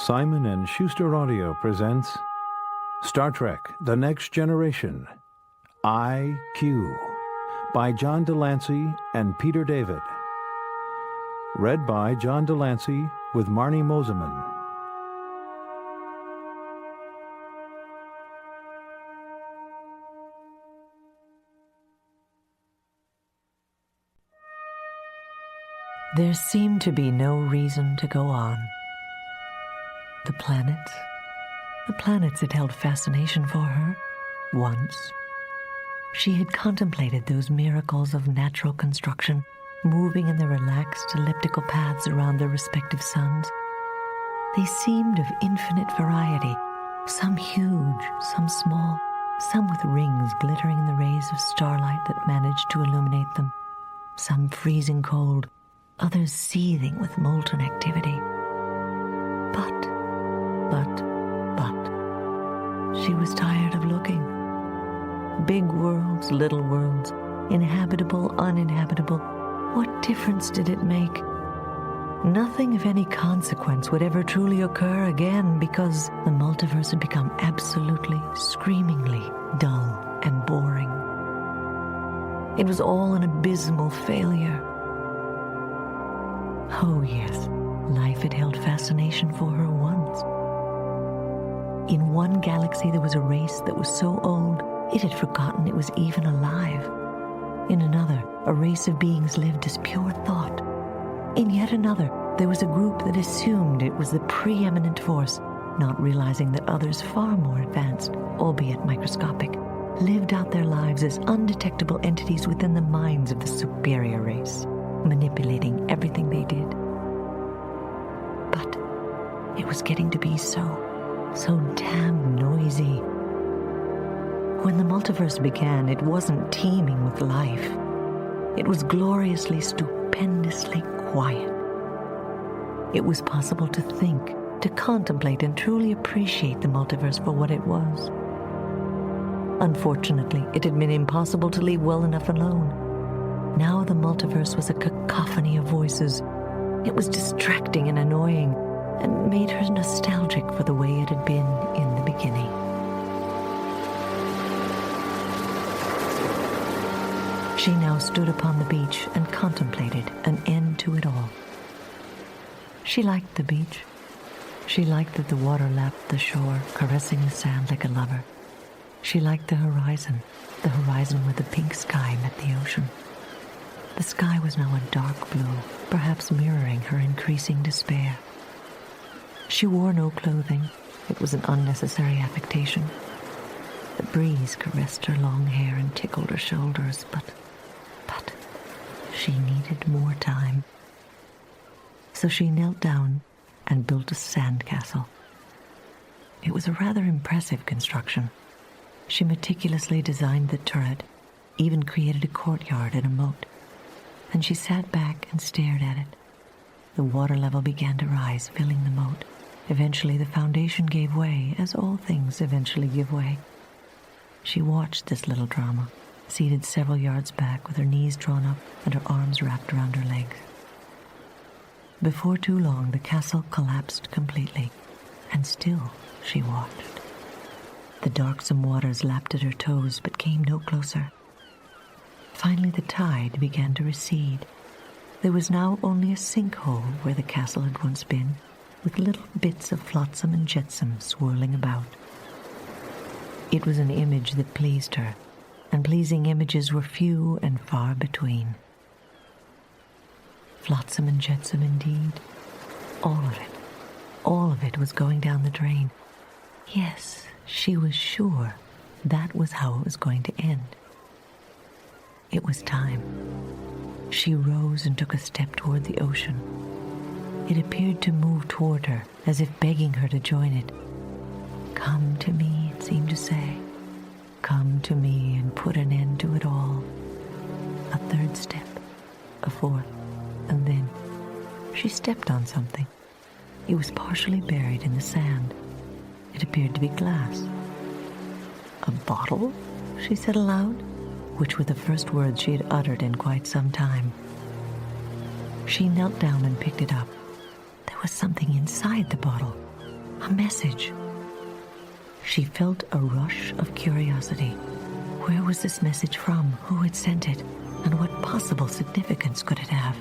Simon & Schuster Audio presents Star Trek: The Next Generation, I.Q. by John Delancey and Peter David. Read by John Delancey with Marnie Moseman. There seemed to be no reason to go on. The planets had held fascination for her, once. She had contemplated those miracles of natural construction, moving in their relaxed elliptical paths around their respective suns. They seemed of infinite variety, some huge, some small, some with rings glittering in the rays of starlight that managed to illuminate them, some freezing cold, others seething with molten activity. But she was tired of looking. Big worlds, little worlds, inhabitable, uninhabitable, what difference did it make? Nothing of any consequence would ever truly occur again because the multiverse had become absolutely, screamingly dull and boring. It was all an abysmal failure. Oh yes, life had held fascination for her once. In one galaxy there was a race that was so old it had forgotten it was even alive. In another, a race of beings lived as pure thought. In yet another, there was a group that assumed it was the preeminent force, not realizing that others far more advanced, albeit microscopic, lived out their lives as undetectable entities within the minds of the superior race, manipulating everything they did. But it was getting to be so damn noisy. When the multiverse began, it wasn't teeming with life. It was gloriously, stupendously quiet. It was possible to think, to contemplate, and truly appreciate the multiverse for what it was. Unfortunately, it had been impossible to leave well enough alone. Now the multiverse was a cacophony of voices. It was distracting and annoying, and made her nostalgic for the way it had been in the beginning. She now stood upon the beach and contemplated an end to it all. She liked the beach. She liked that the water lapped the shore, caressing the sand like a lover. She liked the horizon where the pink sky met the ocean. The sky was now a dark blue, perhaps mirroring her increasing despair. She wore no clothing. It was an unnecessary affectation. The breeze caressed her long hair and tickled her shoulders, but she needed more time. So she knelt down and built a sand castle. It was a rather impressive construction. She meticulously designed the turret, even created a courtyard and a moat. And she sat back and stared at it. The water level began to rise, filling the moat. Eventually the foundation gave way, as all things eventually give way. She watched this little drama, seated several yards back with her knees drawn up and her arms wrapped around her legs. Before too long, the castle collapsed completely, and still she watched. The darksome waters lapped at her toes but came no closer. Finally the tide began to recede. There was now only a sinkhole where the castle had once been, with little bits of flotsam and jetsam swirling about. It was an image that pleased her, and pleasing images were few and far between. Flotsam and jetsam indeed. All of it was going down the drain. Yes, she was sure that was how it was going to end. It was time. She rose and took a step toward the ocean. It appeared to move toward her, as if begging her to join it. Come to me, it seemed to say. Come to me and put an end to it all. A third step, a fourth, and then she stepped on something. It was partially buried in the sand. It appeared to be glass. A bottle? She said aloud, which were the first words she had uttered in quite some time. She knelt down and picked it up. There was something inside the bottle. A message. She felt a rush of curiosity. Where was this message from? Who had sent it? And what possible significance could it have?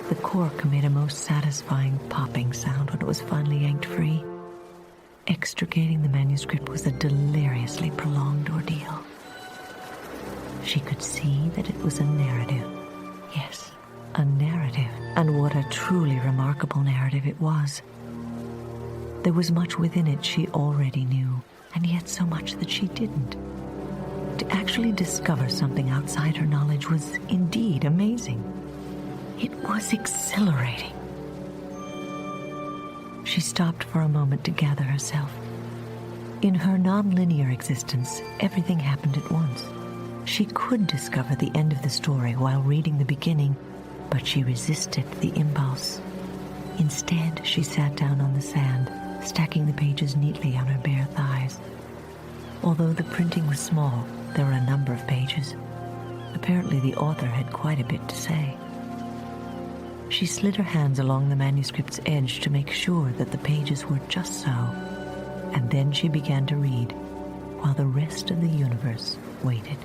The cork made a most satisfying popping sound when it was finally yanked free. Extricating the manuscript was a deliriously prolonged ordeal. She could see that it was a narrative. Yes, a narrative. And what a truly remarkable narrative it was. There was much within it she already knew, and yet so much that she didn't. To actually discover something outside her knowledge was indeed amazing. It was exhilarating. She stopped for a moment to gather herself. In her non-linear existence, everything happened at once. She could discover the end of the story while reading the beginning, but she resisted the impulse. Instead, she sat down on the sand, stacking the pages neatly on her bare thighs. Although the printing was small, there were a number of pages. Apparently the author had quite a bit to say. She slid her hands along the manuscript's edge to make sure that the pages were just so, and then she began to read, while the rest of the universe waited.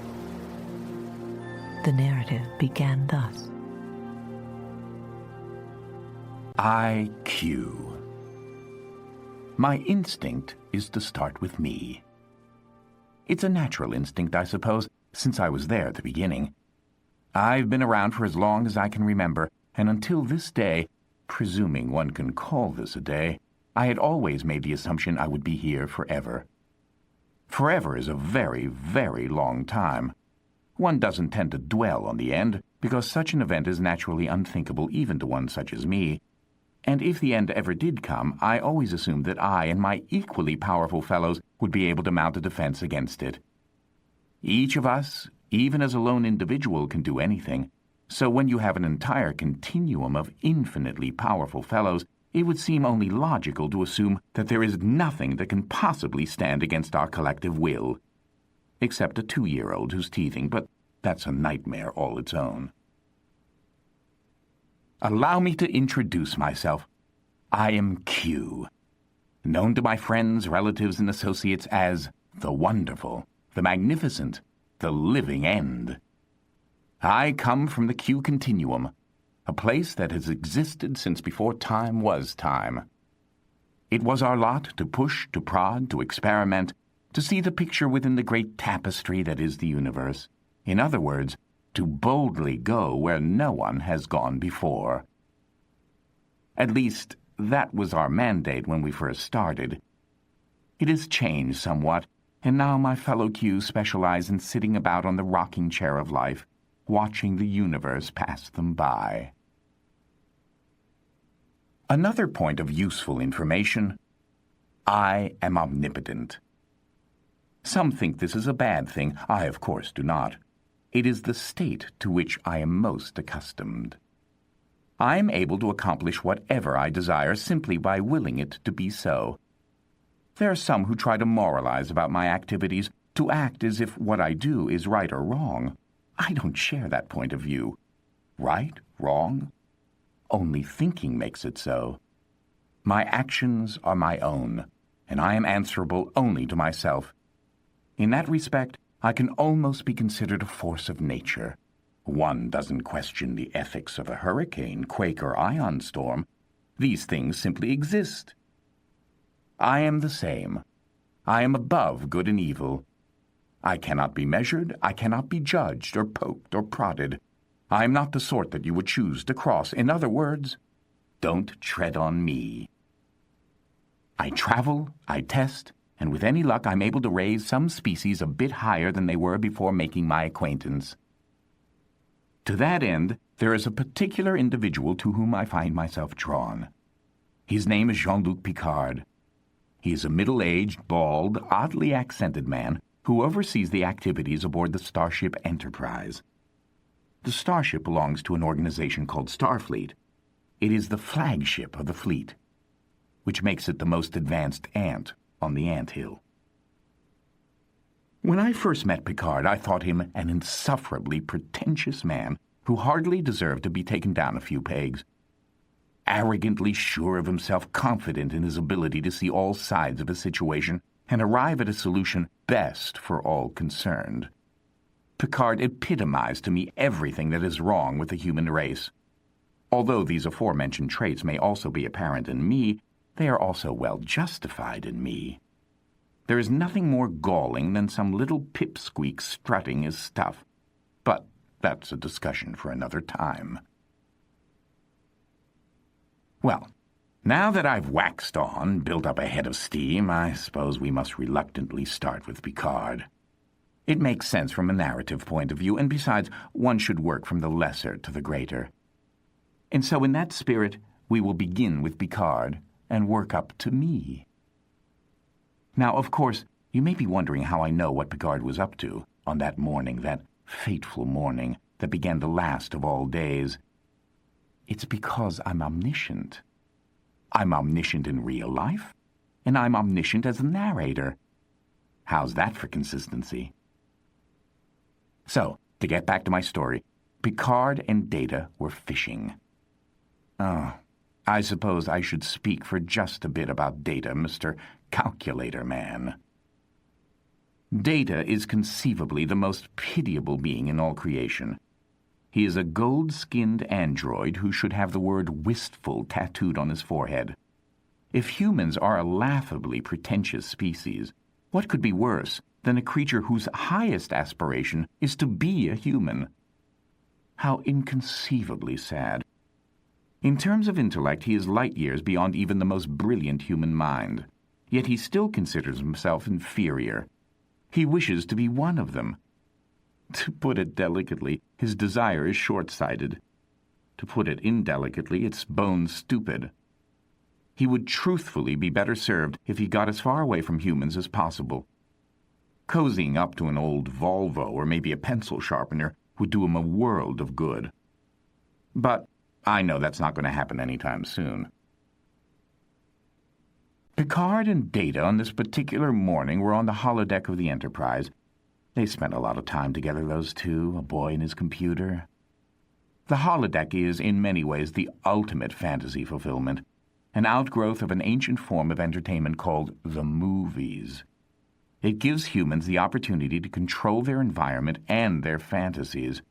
The narrative began thus. IQ. My instinct is to start with me. It's a natural instinct, I suppose, since I was there at the beginning. I've been around for as long as I can remember, and until this day, presuming one can call this a day, I had always made the assumption I would be here forever. Forever is a very, very long time. One doesn't tend to dwell on the end, because such an event is naturally unthinkable even to one such as me. And if the end ever did come, I always assumed that I and my equally powerful fellows would be able to mount a defense against it. Each of us, even as a lone individual, can do anything. So when you have an entire continuum of infinitely powerful fellows, it would seem only logical to assume that there is nothing that can possibly stand against our collective will. Except a 2-year-old who's teething, but that's a nightmare all its own. Allow me to introduce myself. I am Q, known to my friends, relatives, and associates as the Wonderful, the Magnificent, the Living End. I come from the Q Continuum, a place that has existed since before time was time. It was our lot to push, to prod, to experiment, to see the picture within the great tapestry that is the universe. In other words, to boldly go where no one has gone before. At least, that was our mandate when we first started. It has changed somewhat, and now my fellow Qs specialize in sitting about on the rocking chair of life, watching the universe pass them by. Another point of useful information: I am omnipotent. Some think this is a bad thing. I, of course, do not. It is the state to which I am most accustomed. I am able to accomplish whatever I desire simply by willing it to be so. There are some who try to moralize about my activities, to act as if what I do is right or wrong. I don't share that point of view. Right? Wrong? Only thinking makes it so. My actions are my own, and I am answerable only to myself. In that respect, I can almost be considered a force of nature. One doesn't question the ethics of a hurricane, quake, or ion storm. These things simply exist. I am the same. I am above good and evil. I cannot be measured, I cannot be judged, or poked, or prodded. I am not the sort that you would choose to cross. In other words, don't tread on me. I travel, I test, and with any luck I'm able to raise some species a bit higher than they were before making my acquaintance. To that end, there is a particular individual to whom I find myself drawn. His name is Jean-Luc Picard. He is a middle-aged, bald, oddly accented man who oversees the activities aboard the Starship Enterprise. The starship belongs to an organization called Starfleet. It is the flagship of the fleet, which makes it the most advanced ant on the anthill. When I first met Picard, I thought him an insufferably pretentious man who hardly deserved to be taken down a few pegs. arrogantly sure of himself, confident in his ability to see all sides of a situation and arrive at a solution best for all concerned. Picard epitomized to me everything that is wrong with the human race. Although these aforementioned traits may also be apparent in me, they are also well justified in me. There is nothing more galling than some little pipsqueak strutting his stuff. But that's a discussion for another time. Well, now that I've waxed on, built up a head of steam, I suppose we must reluctantly start with Picard. It makes sense from a narrative point of view, and besides, one should work from the lesser to the greater. And so in that spirit, we will begin with Picard and work up to me. Now, of course, you may be wondering how I know what Picard was up to on that morning, that fateful morning that began the last of all days. It's because I'm omniscient. I'm omniscient in real life, and I'm omniscient as a narrator. How's that for consistency? So, to get back to my story, Picard and Data were fishing. Oh, I suppose I should speak for just a bit about Data, Mr. Calculator Man. Data is conceivably the most pitiable being in all creation. He is a gold-skinned android who should have the word wistful tattooed on his forehead. If humans are a laughably pretentious species, what could be worse than a creature whose highest aspiration is to be a human? How inconceivably sad. In terms of intellect, he is light years beyond even the most brilliant human mind. Yet he still considers himself inferior. He wishes to be one of them. To put it delicately, his desire is short-sighted. To put it indelicately, it's bone-stupid. He would truthfully be better served if he got as far away from humans as possible. Cozying up to an old Volvo or maybe a pencil sharpener would do him a world of good. But I know that's not going to happen anytime soon. Picard and Data on this particular morning were on the holodeck of the Enterprise. They spent a lot of time together, those two, a boy and his computer. The holodeck is, in many ways, the ultimate fantasy fulfillment, an outgrowth of an ancient form of entertainment called the movies. It gives humans the opportunity to control their environment and their fantasies.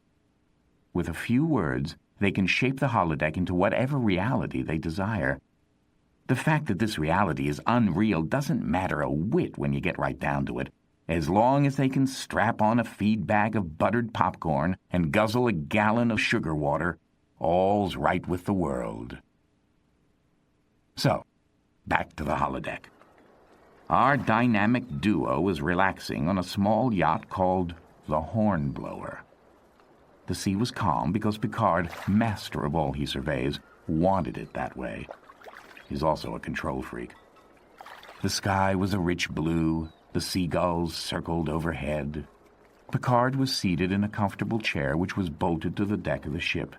With a few words, they can shape the holodeck into whatever reality they desire. The fact that this reality is unreal doesn't matter a whit when you get right down to it, as long as they can strap on a feed bag of buttered popcorn and guzzle a gallon of sugar water, all's right with the world. So, back to the holodeck. Our dynamic duo was relaxing on a small yacht called the Hornblower. The sea was calm because Picard, master of all he surveys, wanted it that way. He's also a control freak. The sky was a rich blue. The seagulls circled overhead. Picard was seated in a comfortable chair which was bolted to the deck of the ship.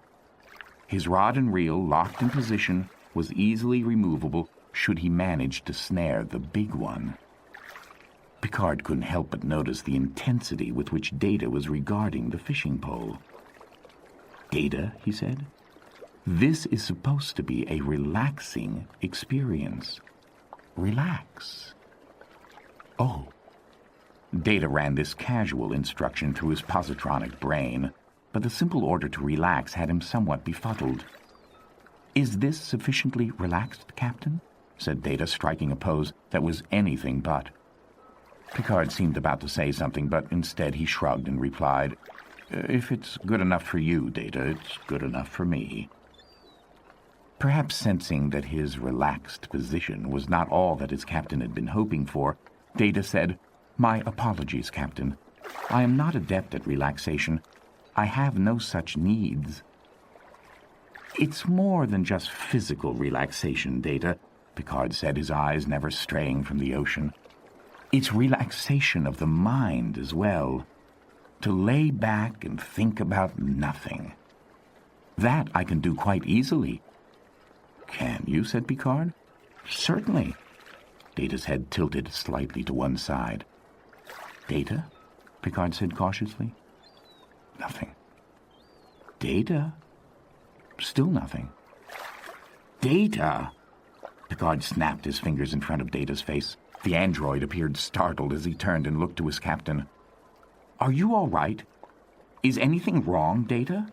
His rod and reel, locked in position, was easily removable should he manage to snare the big one. Picard couldn't help but notice the intensity with which Data was regarding the fishing pole. "Data," he said, "this is supposed to be a relaxing experience. Relax." Oh. Data ran this casual instruction through his positronic brain, but the simple order to relax had him somewhat befuddled. "Is this sufficiently relaxed, Captain?" said Data, striking a pose that was anything but. Picard seemed about to say something, but instead he shrugged and replied, "If it's good enough for you, Data, it's good enough for me." Perhaps sensing that his relaxed position was not all that his captain had been hoping for, Data said, "My apologies, Captain. I am not adept at relaxation. I have no such needs." "It's more than just physical relaxation, Data," Picard said, his eyes never straying from the ocean. "It's relaxation of the mind as well. To lay back and think about nothing. That I can do quite easily." "Can you?" said Picard. "Certainly." Data's head tilted slightly to one side. "Data?" Picard said cautiously. Nothing. "Data?" Still nothing. Data! Picard snapped his fingers in front of Data's face. The android appeared startled as he turned and looked to his captain. Are you all right? Is anything wrong, Data?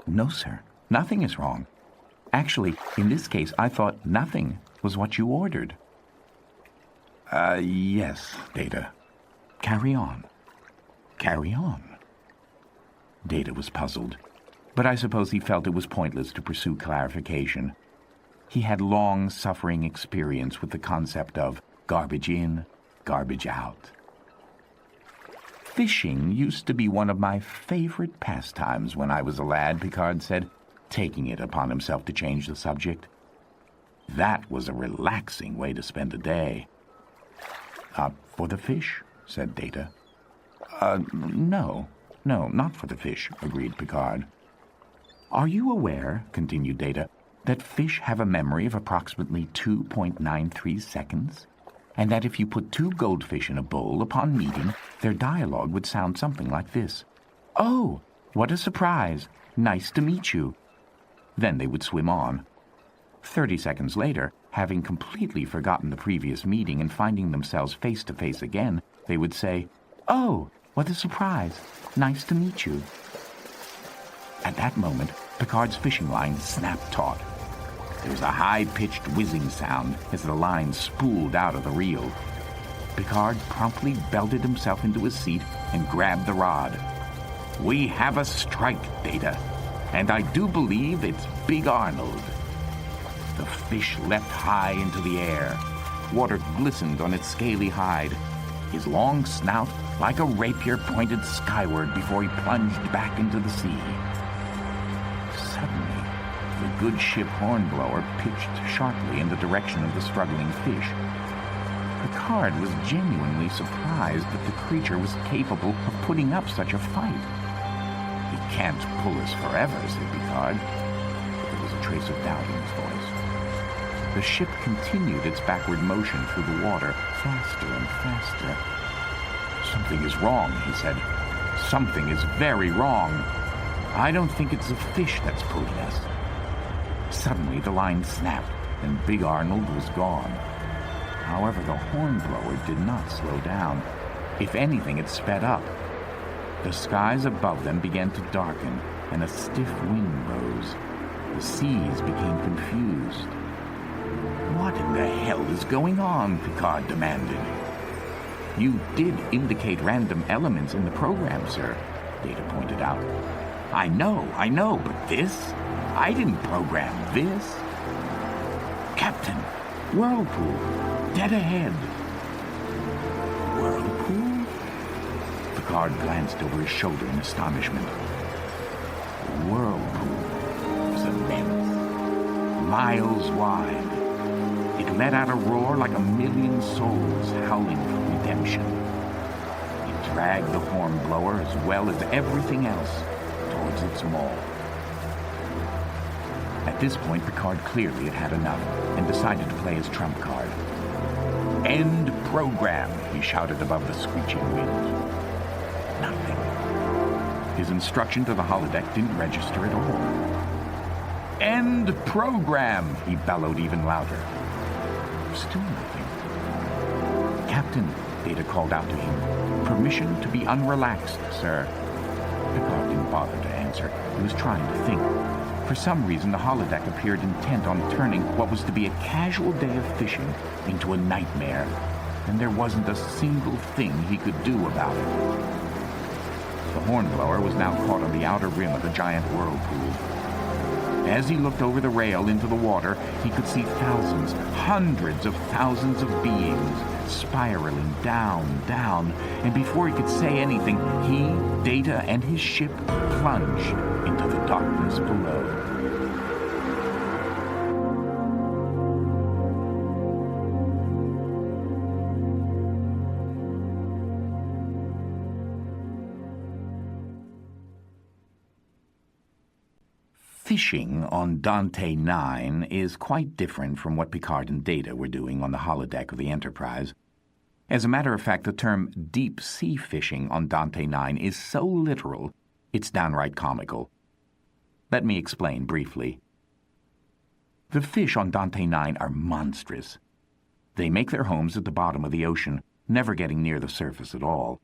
No, sir. Nothing is wrong. Actually, in this case, I thought nothing was what you ordered. Yes, Data. Carry on. Carry on. Data was puzzled, but I suppose he felt it was pointless to pursue clarification. He had long-suffering experience with the concept of garbage in, garbage out. Fishing used to be one of my favorite pastimes when I was a lad, Picard said, taking it upon himself to change the subject. That was a relaxing way to spend a day. For the fish, said Data. No, not for the fish, agreed Picard. Are you aware, continued Data, that fish have a memory of approximately 2.93 seconds? And that if you put two goldfish in a bowl upon meeting, their dialogue would sound something like this. Oh, what a surprise! Nice to meet you. Then they would swim on. 30 seconds later, having completely forgotten the previous meeting and finding themselves face to face again, they would say, Oh, what a surprise! Nice to meet you. At that moment, Picard's fishing line snapped taut. There was a high-pitched whizzing sound as the line spooled out of the reel. Picard promptly belted himself into his seat and grabbed the rod. We have a strike, Data, and I do believe it's Big Arnold. The fish leapt high into the air. Water glistened on its scaly hide. His long snout, like a rapier, pointed skyward before he plunged back into the sea. Suddenly, the good ship Hornblower pitched sharply in the direction of the struggling fish. Picard was genuinely surprised that the creature was capable of putting up such a fight. He can't pull us forever, said Picard, but there was a trace of doubt in his voice. The ship continued its backward motion through the water, faster and faster. Something is wrong, he said. Something is very wrong. I don't think it's the fish that's pulling us. Suddenly the line snapped, and Big Arnold was gone. However, the Hornblower did not slow down. If anything, it sped up. The skies above them began to darken, and a stiff wind rose. The seas became confused. What in the hell is going on? Picard demanded. You did indicate random elements in the program, sir, Data pointed out. I know, but this? I didn't program this. Captain, whirlpool, dead ahead. Whirlpool? Picard glanced over his shoulder in astonishment. The whirlpool was immense, miles wide. It let out a roar like a million souls howling for redemption. It dragged the Hornblower as well as everything else towards its maw. At this point, Picard clearly had had enough and decided to play his trump card. End program, he shouted above the screeching wind. Nothing. His instruction to the holodeck didn't register at all. End program, he bellowed even louder. Still nothing. Captain, Data called out to him. Permission to be unrelaxed, sir. Picard didn't bother to answer. He was trying to think. For some reason, the holodeck appeared intent on turning what was to be a casual day of fishing into a nightmare, and there wasn't a single thing he could do about it. The Hornblower was now caught on the outer rim of the giant whirlpool. As he looked over the rail into the water, he could see thousands, hundreds of thousands of beings spiraling down, and before he could say anything, he, Data, and his ship plunged into the darkness below. Fishing on Dante 9 is quite different from what Picard and Data were doing on the holodeck of the Enterprise. As a matter of fact, the term deep-sea fishing on Dante 9 is so literal, it's downright comical. Let me explain briefly. The fish on Dante 9 are monstrous. They make their homes at the bottom of the ocean, never getting near the surface at all.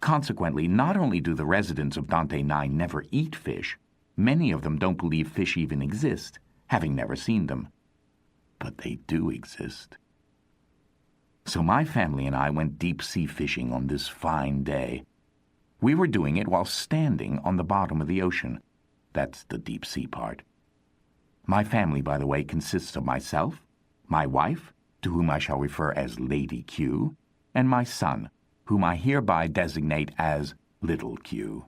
Consequently, not only do the residents of Dante 9 never eat fish, many of them don't believe fish even exist, having never seen them. But they do exist. So my family and I went deep-sea fishing on this fine day. We were doing it while standing on the bottom of the ocean. That's the deep-sea part. My family, by the way, consists of myself, my wife, to whom I shall refer as Lady Q, and my son, whom I hereby designate as Little Q.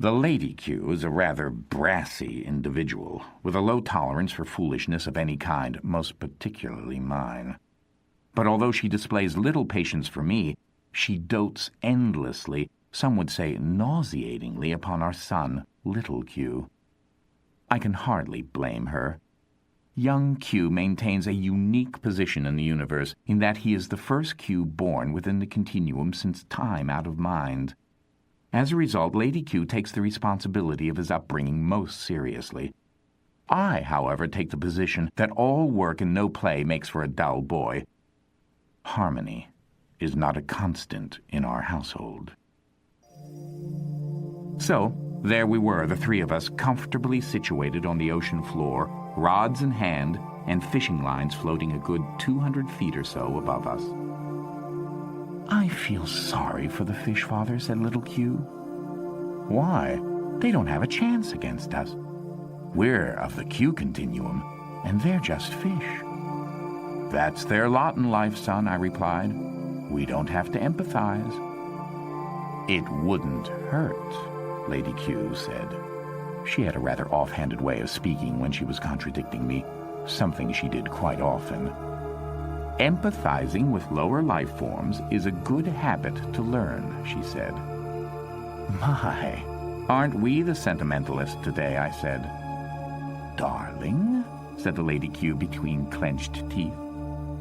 The Lady Q is a rather brassy individual, with a low tolerance for foolishness of any kind, most particularly mine. But although she displays little patience for me, she dotes endlessly, some would say nauseatingly, upon our son, Little Q. I can hardly blame her. Young Q maintains a unique position in the universe in that he is the first Q born within the continuum since time out of mind. As a result, Lady Q takes the responsibility of his upbringing most seriously. I, however, take the position that all work and no play makes for a dull boy. Harmony is not a constant in our household. So, there we were, the three of us, comfortably situated on the ocean floor, rods in hand, and fishing lines floating a good 200 feet or so above us. "I feel sorry for the fish, Father," said Little Q. "Why? They don't have a chance against us. We're of the Q continuum, and they're just fish." "That's their lot in life, son," I replied. "We don't have to empathize." "It wouldn't hurt," Lady Q said. She had a rather offhanded way of speaking when she was contradicting me, something she did quite often. "Empathizing with lower life forms is a good habit to learn," she said. "My, aren't we the sentimentalists today?" I said. "Darling," said the Lady Q between clenched teeth,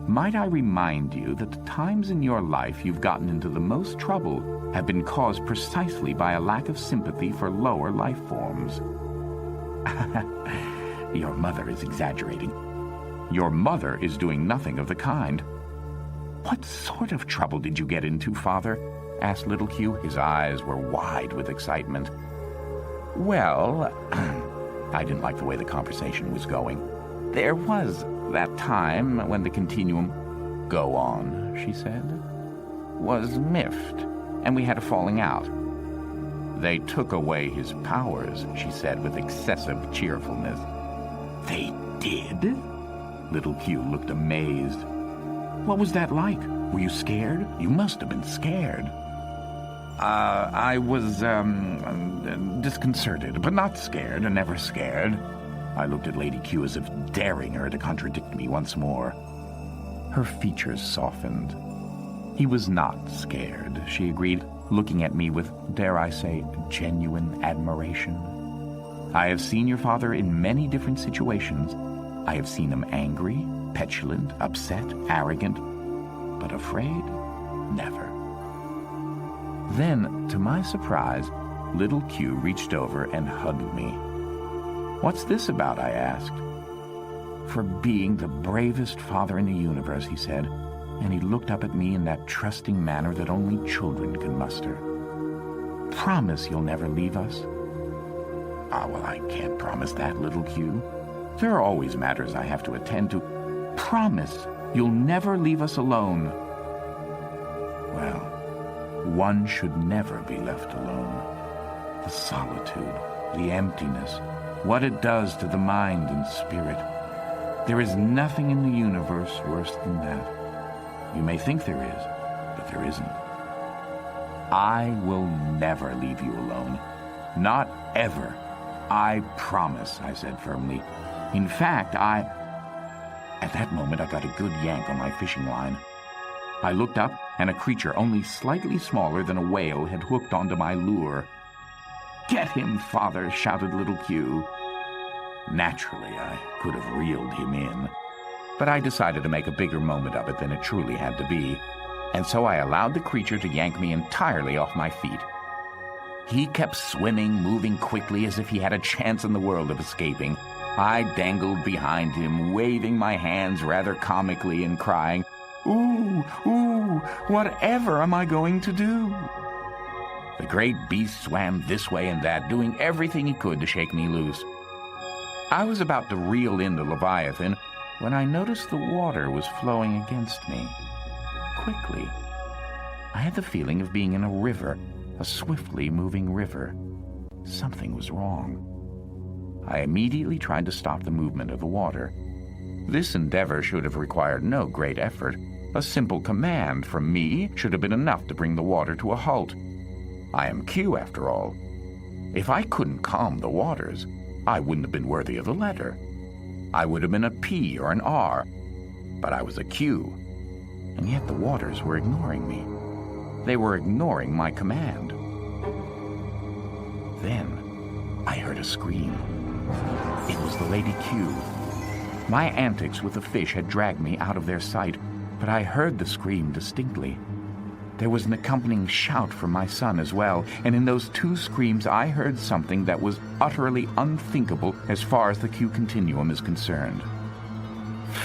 "might I remind you that the times in your life you've gotten into the most trouble have been caused precisely by a lack of sympathy for lower life forms." "Your mother is exaggerating." "Your mother is doing nothing of the kind." "What sort of trouble did you get into, Father?" asked Little Q. His eyes were wide with excitement. "Well," I didn't like the way the conversation was going. "There was that time when the continuum—" "Go on," she said. "Was miffed, and we had a falling out." "They took away his powers," she said with excessive cheerfulness. "They did?" Little Q looked amazed. "What was that like? Were you scared? You must have been scared." I was, disconcerted, but not scared, and never scared." I looked at Lady Q as if daring her to contradict me once more. Her features softened. "He was not scared," she agreed, looking at me with, dare I say, genuine admiration. "I have seen your father in many different situations. I have seen him angry, petulant, upset, arrogant, but afraid, never." Then, to my surprise, Little Q reached over and hugged me. "What's this about?" I asked. "For being the bravest father in the universe," he said, and he looked up at me in that trusting manner that only children can muster. "Promise you'll never leave us." Well, I can't promise that, Little Q. There are always matters I have to attend to. Promise you'll never leave us alone." Well, one should never be left alone. The solitude, the emptiness, what it does to the mind and spirit. There is nothing in the universe worse than that. You may think there is, but there isn't. "I will never leave you alone. Not ever. I promise," I said firmly. "In fact, At that moment, I got a good yank on my fishing line. I looked up, and a creature only slightly smaller than a whale had hooked onto my lure. "Get him, Father!" shouted Little Q. Naturally, I could have reeled him in, but I decided to make a bigger moment of it than it truly had to be, and so I allowed the creature to yank me entirely off my feet. He kept swimming, moving quickly as if he had a chance in the world of escaping. I dangled behind him, waving my hands rather comically and crying, "Ooh, ooh, whatever am I going to do?" The great beast swam this way and that, doing everything he could to shake me loose. I was about to reel in the Leviathan when I noticed the water was flowing against me. Quickly. I had the feeling of being in a river, a swiftly moving river. Something was wrong. I immediately tried to stop the movement of the water. This endeavor should have required no great effort. A simple command from me should have been enough to bring the water to a halt. I am Q, after all. If I couldn't calm the waters, I wouldn't have been worthy of the letter. I would have been a P or an R, but I was a Q. And yet the waters were ignoring me. They were ignoring my command. Then I heard a scream. It was the Lady Q. My antics with the fish had dragged me out of their sight, but I heard the scream distinctly. There was an accompanying shout from my son as well, and in those two screams I heard something that was utterly unthinkable as far as the Q continuum is concerned.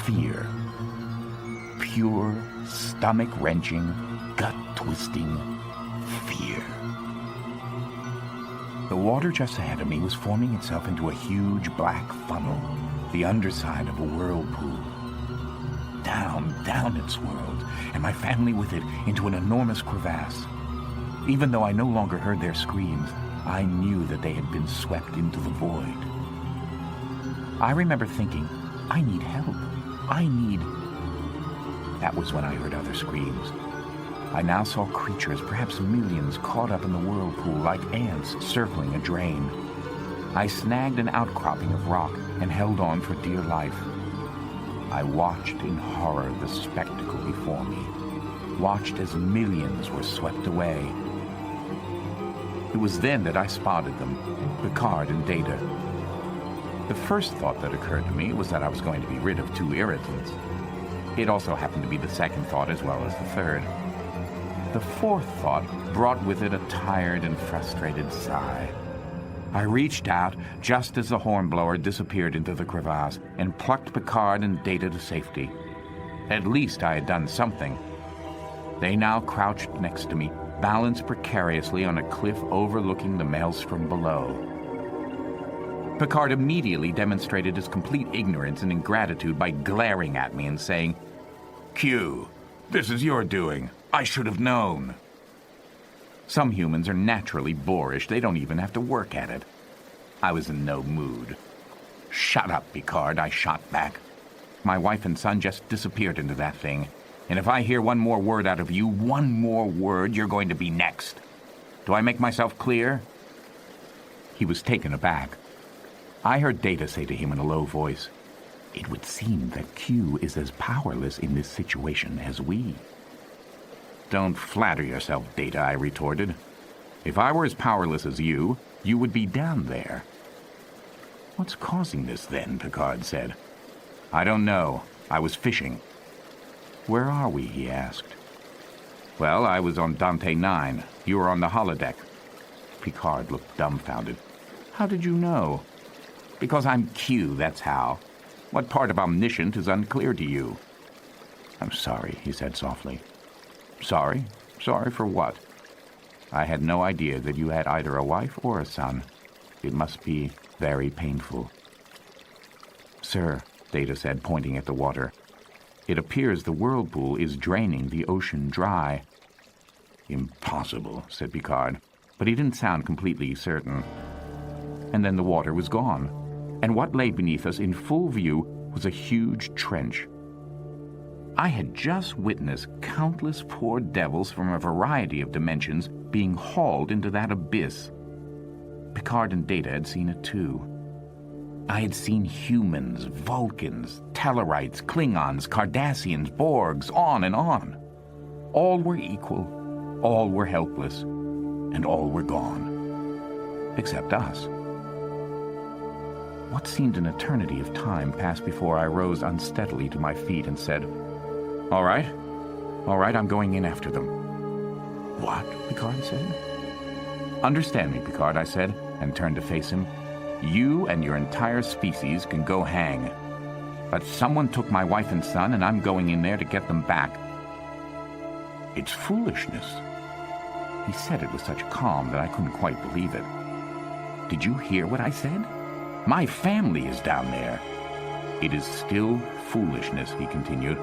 Fear. Pure, stomach-wrenching, gut-twisting fear. The water just ahead of me was forming itself into a huge black funnel, the underside of a whirlpool. Down, down it swirled, and my family with it into an enormous crevasse. Even though I no longer heard their screams, I knew that they had been swept into the void. I remember thinking, I need help. That was when I heard other screams. I now saw creatures, perhaps millions, caught up in the whirlpool like ants circling a drain. I snagged an outcropping of rock and held on for dear life. I watched in horror the spectacle before me, watched as millions were swept away. It was then that I spotted them, Picard and Data. The first thought that occurred to me was that I was going to be rid of two irritants. It also happened to be the second thought as well as the third. The fourth thought brought with it a tired and frustrated sigh. I reached out just as the hornblower disappeared into the crevasse and plucked Picard and Data to safety. At least I had done something. They now crouched next to me, balanced precariously on a cliff overlooking the maelstrom below. Picard immediately demonstrated his complete ignorance and ingratitude by glaring at me and saying, "Q, this is your doing. I should have known." Some humans are naturally boorish. They don't even have to work at it. I was in no mood. "Shut up, Picard," I shot back. "My wife and son just disappeared into that thing. And if I hear one more word out of you, one more word, you're going to be next. Do I make myself clear?" He was taken aback. I heard Data say to him in a low voice, "It would seem that Q is as powerless in this situation as we." "Don't flatter yourself, Data," I retorted. "If I were as powerless as you would be down there." "What's causing this, then?" Picard said. "I don't know. I was fishing." "Where are we?" he asked. "Well, I was on Dante 9. You were on the holodeck." Picard looked dumbfounded. "How did you know?" "Because I'm Q, that's how. What part of omniscient is unclear to you?" "I'm sorry," he said softly. "Sorry? Sorry for what?" "I had no idea that you had either a wife or a son. It must be very painful." "Sir," Data said, pointing at the water, "it appears the whirlpool is draining the ocean dry." "Impossible," said Picard, but he didn't sound completely certain. And then the water was gone, and what lay beneath us in full view was a huge trench. I had just witnessed countless poor devils from a variety of dimensions being hauled into that abyss. Picard and Data had seen it too. I had seen humans, Vulcans, Tellarites, Klingons, Cardassians, Borgs, on and on. All were equal, all were helpless, and all were gone. Except us. What seemed an eternity of time passed before I rose unsteadily to my feet and said, All right, I'm going in after them." "What?" Picard said. "Understand me, Picard," I said, and turned to face him. You and your entire species can go hang. But someone took my wife and son, and I'm going in there to get them back. It's foolishness. He said it with such calm that I couldn't quite believe it. Did you hear what I said? My family is down there. It is still foolishness, he continued.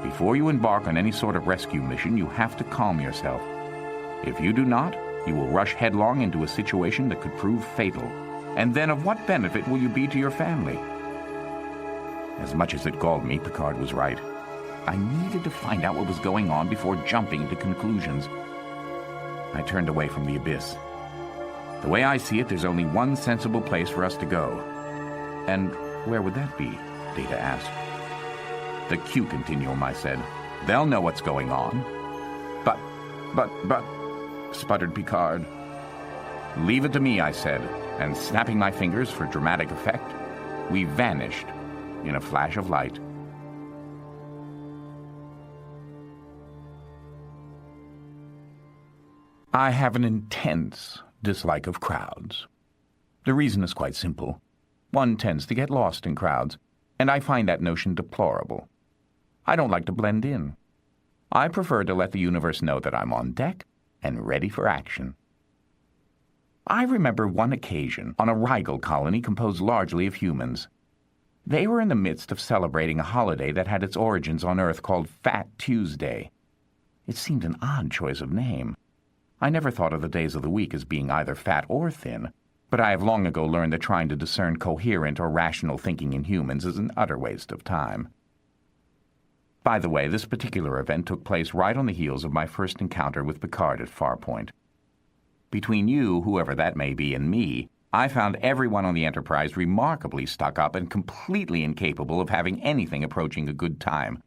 Before you embark on any sort of rescue mission, you have to calm yourself. If you do not, you will rush headlong into a situation that could prove fatal. And then of what benefit will you be to your family? As much as it galled me, Picard was right. I needed to find out what was going on before jumping to conclusions. I turned away from the abyss. The way I see it, there's only one sensible place for us to go. And where would that be? Data asked. The Q continuum, I said. They'll know what's going on. But, sputtered Picard. Leave it to me, I said, and snapping my fingers for dramatic effect, we vanished in a flash of light. I have an intense dislike of crowds. The reason is quite simple. One tends to get lost in crowds, and I find that notion deplorable. I don't like to blend in. I prefer to let the universe know that I'm on deck and ready for action. I remember one occasion on a Rigel colony composed largely of humans. They were in the midst of celebrating a holiday that had its origins on Earth called Fat Tuesday. It seemed an odd choice of name. I never thought of the days of the week as being either fat or thin, but I have long ago learned that trying to discern coherent or rational thinking in humans is an utter waste of time. By the way, this particular event took place right on the heels of my first encounter with Picard at Farpoint. Between you, whoever that may be, and me, I found everyone on the Enterprise remarkably stuck up and completely incapable of having anything approaching a good time,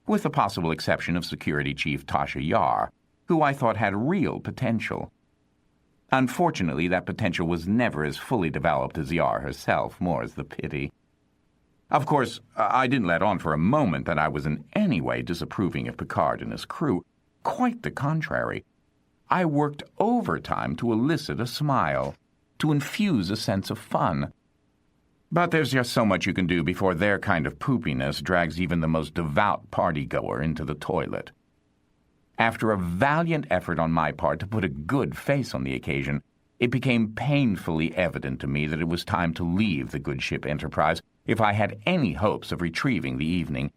with the possible exception of Security Chief Tasha Yar, who I thought had real potential. Unfortunately, that potential was never as fully developed as Yar herself, more's the pity. Of course, I didn't let on for a moment that I was in any way disapproving of Picard and his crew. Quite the contrary. I worked overtime to elicit a smile, to infuse a sense of fun. But there's just so much you can do before their kind of poopiness drags even the most devout party-goer into the toilet. After a valiant effort on my part to put a good face on the occasion, it became painfully evident to me that it was time to leave the good ship Enterprise if I had any hopes of retrieving the evening.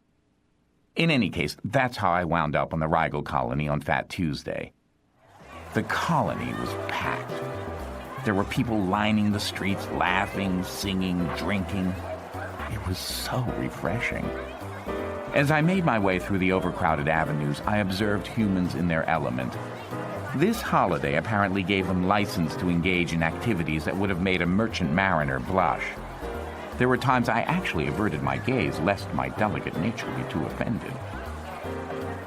In any case, that's how I wound up on the Rigel colony on Fat Tuesday. The colony was packed. There were people lining the streets, laughing, singing, drinking. It was so refreshing. As I made my way through the overcrowded avenues, I observed humans in their element. This holiday apparently gave them license to engage in activities that would have made a merchant mariner blush. There were times I actually averted my gaze, lest my delicate nature be too offended.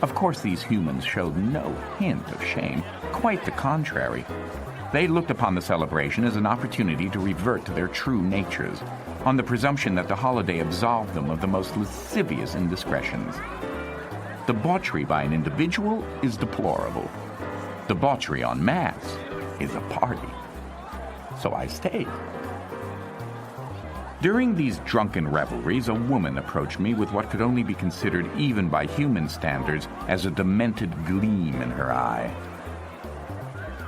Of course, these humans showed no hint of shame. Quite the contrary. They looked upon the celebration as an opportunity to revert to their true natures, on the presumption that the holiday absolved them of the most lascivious indiscretions. Debauchery by an individual is deplorable. Debauchery en masse is a party. So I stayed. During these drunken revelries, a woman approached me with what could only be considered, even by human standards, as a demented gleam in her eye.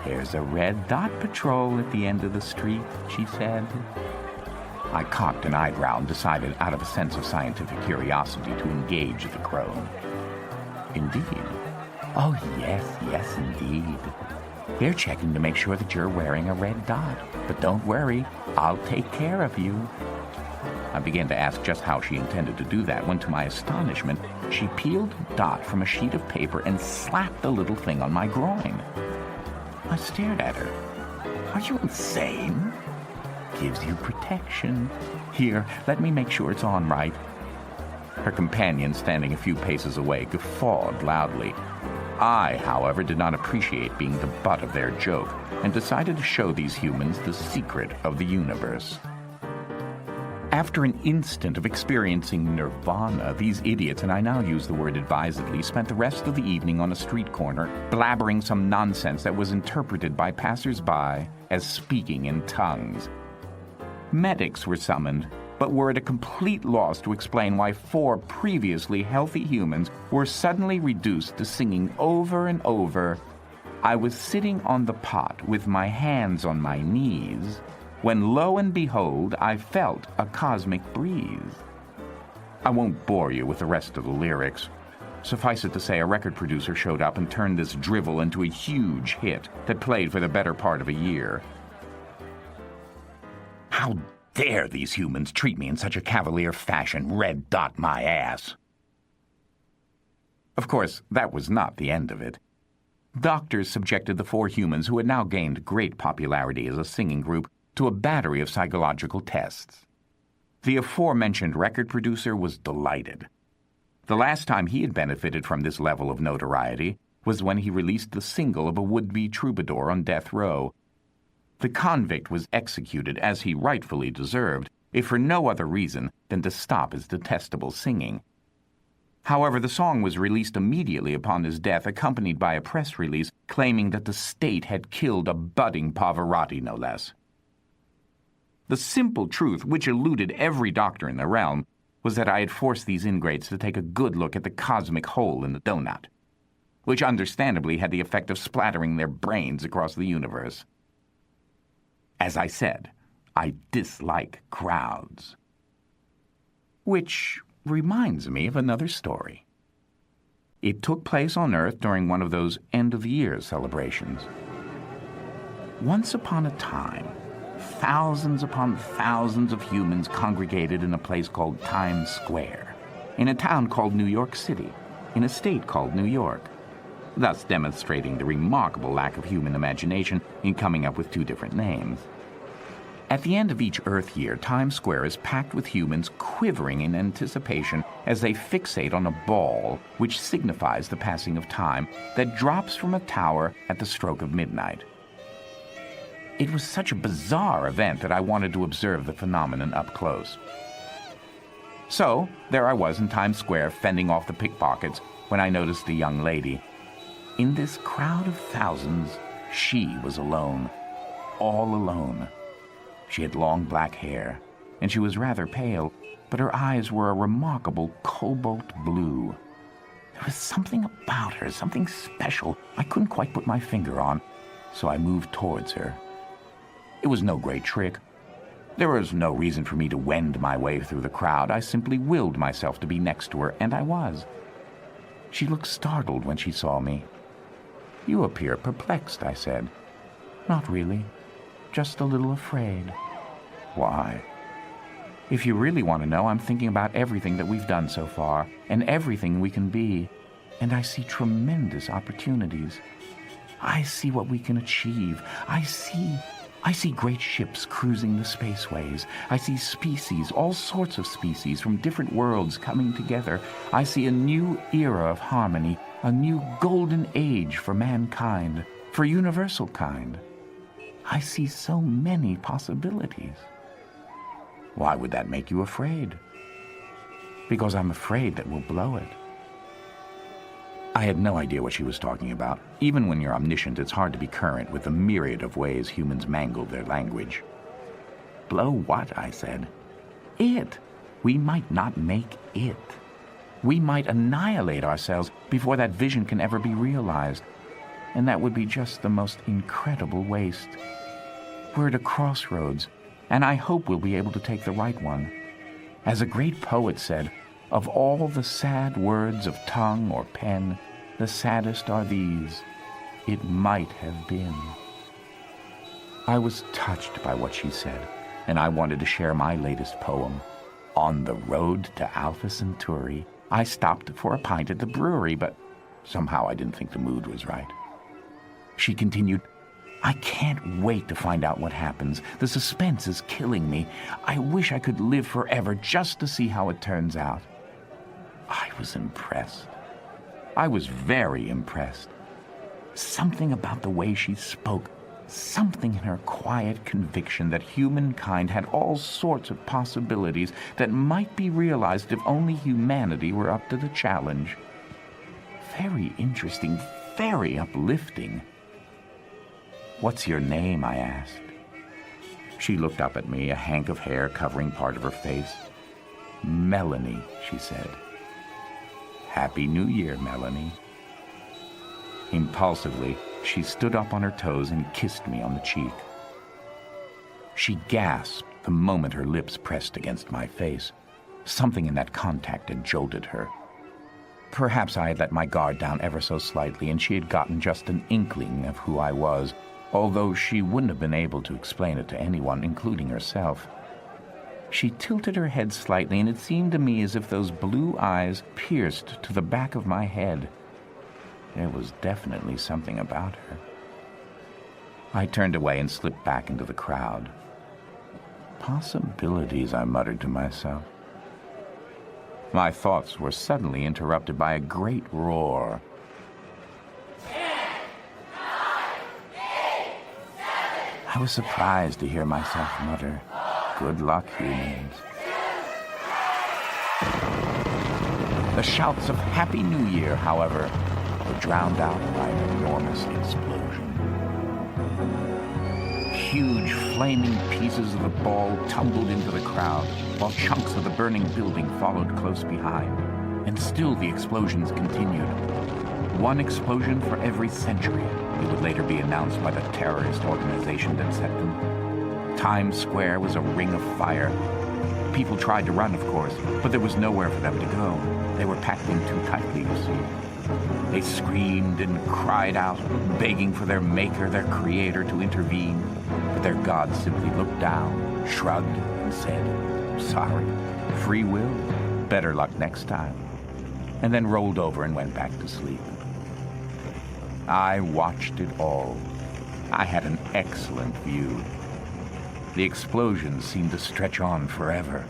"There's a red dot patrol at the end of the street," she said. I cocked an eyebrow and decided, out of a sense of scientific curiosity, to engage the crone. "Indeed?" "Oh, yes, indeed. They're checking to make sure that you're wearing a red dot. But don't worry, I'll take care of you." I began to ask just how she intended to do that when, to my astonishment, she peeled a dot from a sheet of paper and slapped the little thing on my groin. I stared at her. "Are you insane?" "Gives you protection. Here, let me make sure it's on right." Her companion, standing a few paces away, guffawed loudly. I, however, did not appreciate being the butt of their joke and decided to show these humans the secret of the universe. After an instant of experiencing nirvana, these idiots, and I now use the word advisedly, spent the rest of the evening on a street corner, blabbering some nonsense that was interpreted by passers-by as speaking in tongues. Medics were summoned, but were at a complete loss to explain why 4 previously healthy humans were suddenly reduced to singing over and over, "I was sitting on the pot with my hands on my knees, when lo and behold I felt a cosmic breeze." I won't bore you with the rest of the lyrics. Suffice it to say, a record producer showed up and turned this drivel into a huge hit that played for the better part of a year. How dare these humans treat me in such a cavalier fashion, red dot my ass. Of course, that was not the end of it. Doctors subjected the 4 humans, who had now gained great popularity as a singing group, to a battery of psychological tests. The aforementioned record producer was delighted. The last time he had benefited from this level of notoriety was when he released the single of a would-be troubadour on death row. The convict was executed, as he rightfully deserved, if for no other reason than to stop his detestable singing. However, the song was released immediately upon his death, accompanied by a press release claiming that the state had killed a budding Pavarotti, no less. The simple truth, which eluded every doctor in the realm, was that I had forced these ingrates to take a good look at the cosmic hole in the donut, which understandably had the effect of splattering their brains across the universe. As I said, I dislike crowds. Which reminds me of another story. It took place on Earth during one of those end-of-the-year celebrations. Once upon a time, thousands upon thousands of humans congregated in a place called Times Square, in a town called New York City, in a state called New York, thus demonstrating the remarkable lack of human imagination in coming up with 2 different names. At the end of each Earth year, Times Square is packed with humans quivering in anticipation as they fixate on a ball which signifies the passing of time that drops from a tower at the stroke of midnight. It was such a bizarre event that I wanted to observe the phenomenon up close. So, there I was in Times Square fending off the pickpockets when I noticed a young lady. In this crowd of thousands, she was alone, all alone. She had long black hair, and she was rather pale, but her eyes were a remarkable cobalt blue. There was something about her, something special I couldn't quite put my finger on, so I moved towards her. It was no great trick. There was no reason for me to wend my way through the crowd. I simply willed myself to be next to her, and I was. She looked startled when she saw me. "You appear perplexed," I said. "Not really. Just a little afraid." "Why?" "If you really want to know, I'm thinking about everything that we've done so far, and everything we can be, and I see tremendous opportunities. I see what we can achieve. I see great ships cruising the spaceways. I see species, all sorts of species from different worlds coming together. I see a new era of harmony, a new golden age for mankind, for universal kind. I see so many possibilities." "Why would that make you afraid?" "Because I'm afraid that we'll blow it." I had no idea what she was talking about. Even when you're omniscient, it's hard to be current with the myriad of ways humans mangle their language. "Blow what?" I said. "It. We might not make it. We might annihilate ourselves before that vision can ever be realized. And that would be just the most incredible waste. We're at a crossroads, and I hope we'll be able to take the right one. As a great poet said, of all the sad words of tongue or pen, the saddest are these, 'It might have been.'" I was touched by what she said, and I wanted to share my latest poem. On the road to Alpha Centauri, I stopped for a pint at the brewery, but somehow I didn't think the mood was right. She continued, "I can't wait to find out what happens. The suspense is killing me. I wish I could live forever just to see how it turns out." I was impressed. I was very impressed. Something about the way she spoke, something in her quiet conviction that humankind had all sorts of possibilities that might be realized if only humanity were up to the challenge. Very interesting, very uplifting. "What's your name?" I asked. She looked up at me, a hank of hair covering part of her face. "Melanie," she said. "Happy New Year, Melanie." Impulsively, she stood up on her toes and kissed me on the cheek. She gasped the moment her lips pressed against my face. Something in that contact had jolted her. Perhaps I had let my guard down ever so slightly, and she had gotten just an inkling of who I was, although she wouldn't have been able to explain it to anyone, including herself. She tilted her head slightly, and it seemed to me as if those blue eyes pierced to the back of my head. There was definitely something about her. I turned away and slipped back into the crowd. Possibilities, I muttered to myself. My thoughts were suddenly interrupted by a great roar. 10, 9, 8, 7. I was surprised to hear myself mutter, "Good luck, humans." The shouts of Happy New Year, however, were drowned out by an enormous explosion. Huge flaming pieces of the ball tumbled into the crowd, while chunks of the burning building followed close behind. And still the explosions continued. One explosion for every century, it would later be announced by the terrorist organization that set them. Times Square was a ring of fire. People tried to run, of course, but there was nowhere for them to go. They were packed in too tightly, you see. They screamed and cried out, begging for their maker, their creator, to intervene. But their God simply looked down, shrugged, and said, "Sorry, free will, better luck next time," and then rolled over and went back to sleep. I watched it all. I had an excellent view. The explosions seemed to stretch on forever.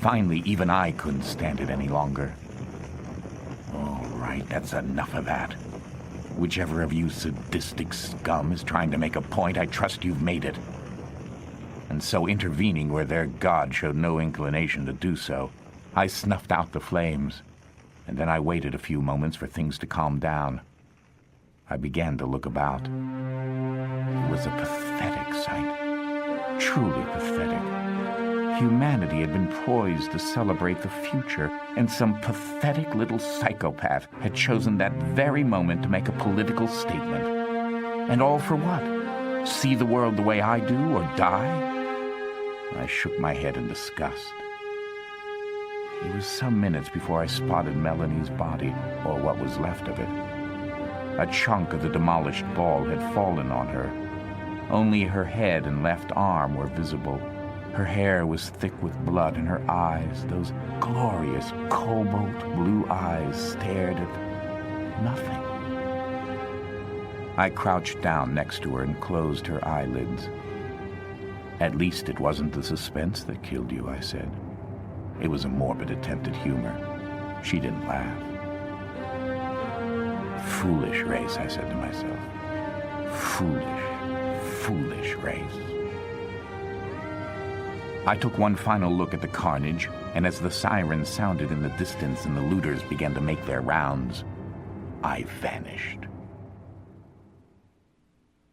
Finally, even I couldn't stand it any longer. All right, that's enough of that. Whichever of you sadistic scum is trying to make a point, I trust you've made it. And so, intervening where their God showed no inclination to do so, I snuffed out the flames, and then I waited a few moments for things to calm down. I began to look about. It was a pathetic sight, truly pathetic. Humanity had been poised to celebrate the future, and some pathetic little psychopath had chosen that very moment to make a political statement. And all for what? See the world the way I do, or die? I shook my head in disgust. It was some minutes before I spotted Melanie's body, or what was left of it. A chunk of the demolished ball had fallen on her. Only her head and left arm were visible. Her hair was thick with blood, and her eyes, those glorious cobalt blue eyes, stared at nothing. I crouched down next to her and closed her eyelids. "At least it wasn't the suspense that killed you," I said. It was a morbid attempt at humor. She didn't laugh. "Foolish race," I said to myself. Foolish race. I took one final look at the carnage, and as the sirens sounded in the distance and the looters began to make their rounds, I vanished.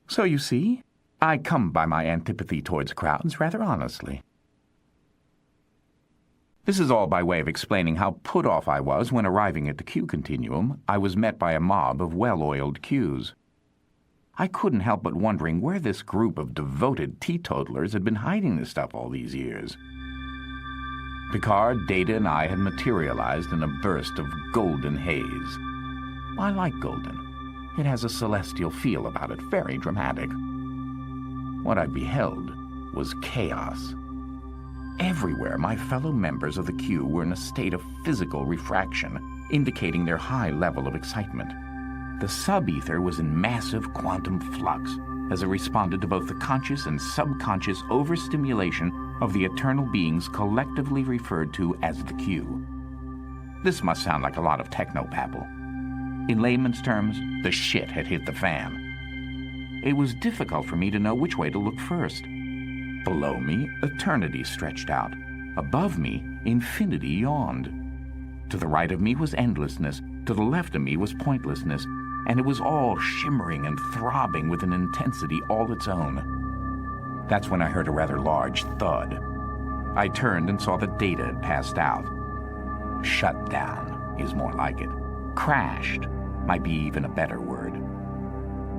So you see, I come by my antipathy towards crowds rather honestly. This is all by way of explaining how put off I was when, arriving at the Q Continuum, I was met by a mob of well-oiled Qs. I couldn't help but wondering where this group of devoted teetotalers had been hiding this stuff all these years. Picard, Data, and I had materialized in a burst of golden haze. I like golden. It has a celestial feel about it, very dramatic. What I beheld was chaos. Everywhere, my fellow members of the Q were in a state of physical refraction, indicating their high level of excitement. The sub-ether was in massive quantum flux as it responded to both the conscious and subconscious overstimulation of the eternal beings collectively referred to as the Q. This must sound like a lot of technobabble. In layman's terms, the shit had hit the fan. It was difficult for me to know which way to look first. Below me, eternity stretched out. Above me, infinity yawned. To the right of me was endlessness. To the left of me was pointlessness. And it was all shimmering and throbbing with an intensity all its own. That's when I heard a rather large thud. I turned and saw that Data had passed out. Shut down is more like it. Crashed might be even a better word.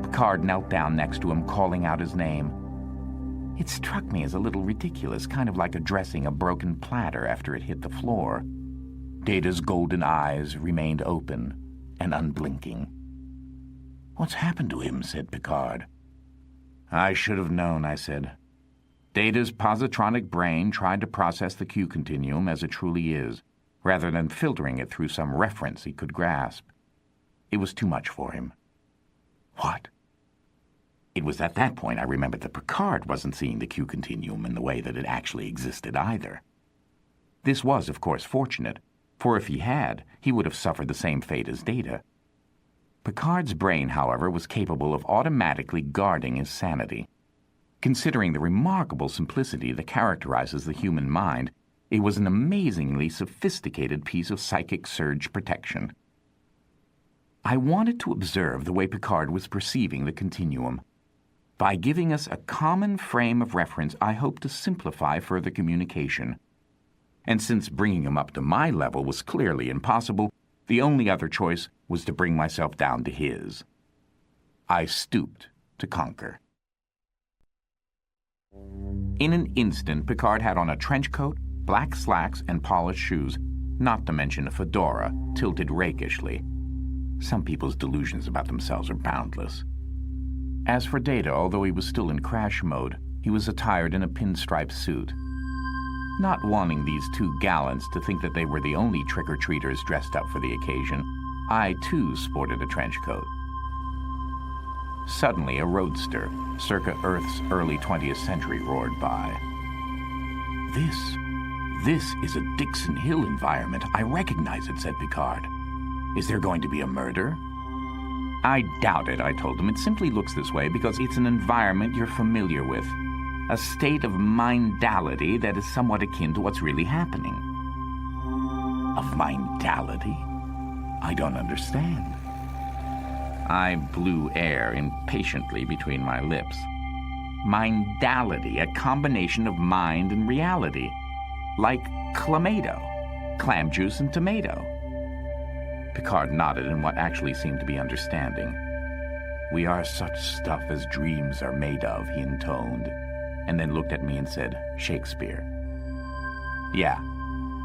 Picard knelt down next to him, calling out his name. It struck me as a little ridiculous, kind of like addressing a broken platter after it hit the floor. Data's golden eyes remained open and unblinking. "What's happened to him?" said Picard. "I should have known," I said. Data's positronic brain tried to process the Q continuum as it truly is, rather than filtering it through some reference he could grasp. It was too much for him. What? It was at that point I remembered that Picard wasn't seeing the Q continuum in the way that it actually existed either. This was, of course, fortunate, for if he had, he would have suffered the same fate as Data. Picard's brain, however, was capable of automatically guarding his sanity. Considering the remarkable simplicity that characterizes the human mind, it was an amazingly sophisticated piece of psychic surge protection. I wanted to observe the way Picard was perceiving the continuum. By giving us a common frame of reference, I hoped to simplify further communication. And since bringing him up to my level was clearly impossible, the only other choice was to bring myself down to his. I stooped to conquer. In an instant, Picard had on a trench coat, black slacks, and polished shoes, not to mention a fedora, tilted rakishly. Some people's delusions about themselves are boundless. As for Data, although he was still in crash mode, he was attired in a pinstripe suit. Not wanting these two gallants to think that they were the only trick-or-treaters dressed up for the occasion, I too sported a trench coat. Suddenly, a roadster, circa Earth's early 20th century, roared by. This is a Dixon Hill environment. I recognize it," said Picard. "Is there going to be a murder?" "I doubt it," I told him. "It simply looks this way because it's an environment you're familiar with. A state of mindality that is somewhat akin to what's really happening." "Of mindality? I don't understand." I blew air impatiently between my lips. Mindality, a combination of mind and reality. Like clamato, clam juice and tomato. Picard nodded in what actually seemed to be understanding. "We are such stuff as dreams are made of," he intoned, and then looked at me and said, "Shakespeare." "Yeah,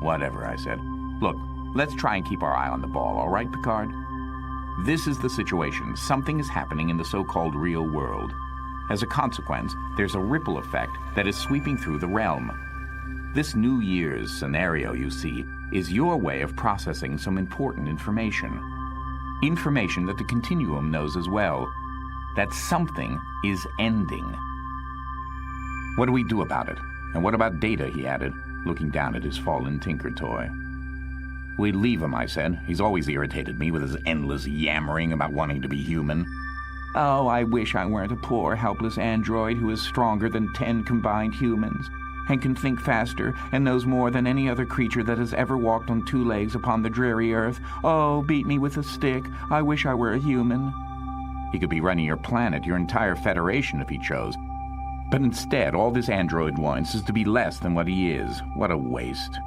whatever," I said. "Look, let's try and keep our eye on the ball, all right, Picard? This is the situation. Something is happening in the so-called real world. As a consequence, there's a ripple effect that is sweeping through the realm. This New Year's scenario, you see, is your way of processing some important information. Information that the continuum knows as well. That something is ending. What do we do about it? And what about Data?" he added, looking down at his fallen tinker toy. "We leave him," I said. "He's always irritated me with his endless yammering about wanting to be human. Oh, I wish I weren't a poor, helpless android who is stronger than 10 combined humans, and can think faster, and knows more than any other creature that has ever walked on 2 legs upon the dreary earth. Oh, beat me with a stick. I wish I were a human." He could be running your planet, your entire federation, if he chose. But instead, all this android wants is to be less than what he is. What a waste.